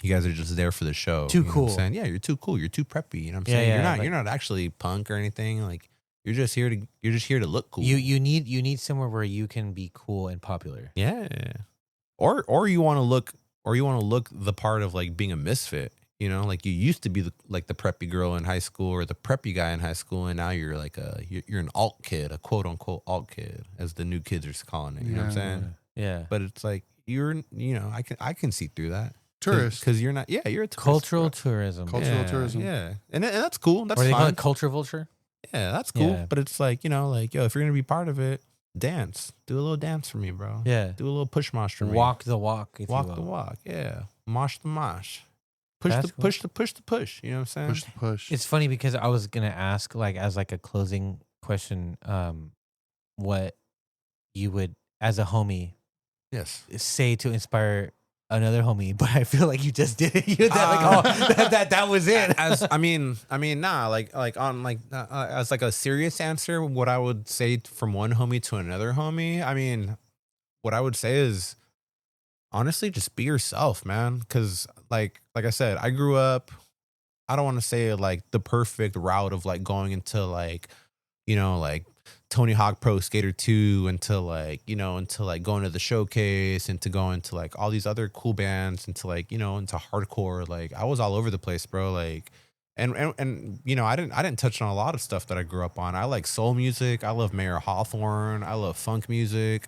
you guys are just there for the show. Too cool. cool. What I'm saying? Yeah, you're too cool. You're too preppy. You know what I'm saying? Yeah, you're not actually punk or anything. Like you're just here to look cool. You need somewhere where you can be cool and popular. Yeah. Or you want to look the part of like being a misfit. You know, like you used to be the preppy girl in high school or the preppy guy in high school, and now you're like you're an alt kid, a quote unquote alt kid, as the new kids are calling it. You know what I'm saying? Yeah. But it's like I can see through that. Tourist, because you're not. Yeah, you're a tourist, cultural tourism. Cultural tourism. Yeah, and that's cool. That's or they fine. call it culture vulture. Yeah, that's cool. Yeah. But it's like yo, if you're gonna be part of it, dance. Do a little dance for me, bro. Yeah. Do a little push mosh for me. Walk the walk. Walk the walk. Yeah. Mosh the mosh. Push That's the cool. push. You know what I'm saying? Push the push. It's funny because I was gonna ask, like, as like a closing question, what you would, as a homie, Yes. say to inspire another homie, but I feel like you just did it. You did that was it. As I mean, nah. As like a serious answer, what I would say from one homie to another homie. I mean, what I would say is, honestly, just be yourself, man. Because like I said, I grew up. I don't want to say like the perfect route of like going into like, like Tony Hawk Pro Skater 2 until like going to the showcase and to go into like all these other cool bands into like, into hardcore. Like I was all over the place, bro. Like, and I didn't touch on a lot of stuff that I grew up on. I like soul music. I love Mayer Hawthorne. I love funk music.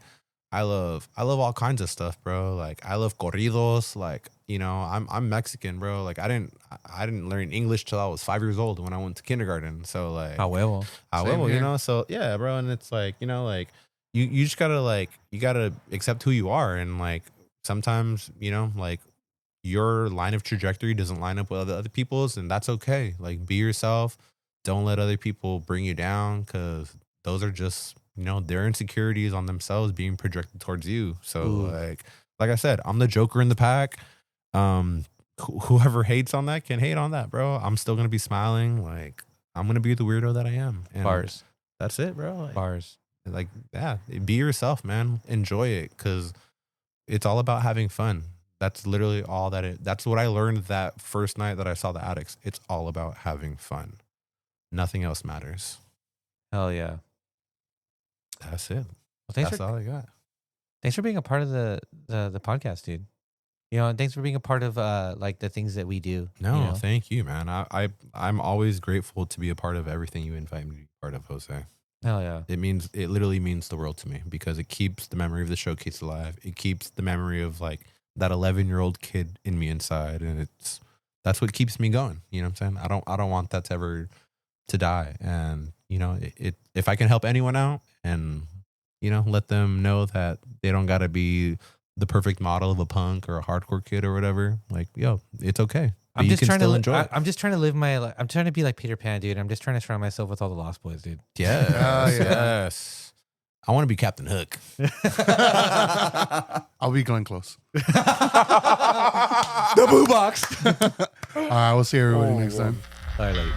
I love all kinds of stuff, bro. Like I love corridos. Like, I'm Mexican, bro. Like I didn't learn English till I was 5 years old when I went to kindergarten. So like, A huevo. So yeah, bro. And it's like, like you just gotta you gotta accept who you are. And like, sometimes, like your line of trajectory doesn't line up with other people's, and that's okay. Like be yourself. Don't let other people bring you down, because those are just, their insecurities on themselves being projected towards you. So like I said, I'm the joker in the pack. Whoever hates on that can hate on that, bro. I'm still gonna be smiling. Like I'm gonna be the weirdo that I am. And Bars. That's it, bro. Like, Bars. Like, yeah, be yourself, man. Enjoy it, because it's all about having fun. That's literally all that's what I learned that first night that I saw the Addicts. It's all about having fun. Nothing else matters. Hell yeah. That's it. Well, That's all I got. Thanks for being a part of the podcast, dude. And thanks for being a part of like the things that we do. No, thank you, man. I'm always grateful to be a part of everything you invite me to be part of, Jose. Hell yeah. It literally means the world to me, because it keeps the memory of the showcase alive. It keeps the memory of like that 11-year-old kid in me inside, and that's what keeps me going. You know what I'm saying? I don't want that to ever to die. And if I can help anyone out and let them know that they don't got to be the perfect model of a punk or a hardcore kid or whatever, like, it's okay. I'm just trying to enjoy it. I'm just trying to live my life. I'm trying to be like Peter Pan, dude. I'm just trying to surround myself with all the Lost Boys, dude. Yes. I want to be Captain Hook. I'll be Glenn Close. The Boo Box. All right, we'll see everybody next time. All right, lady.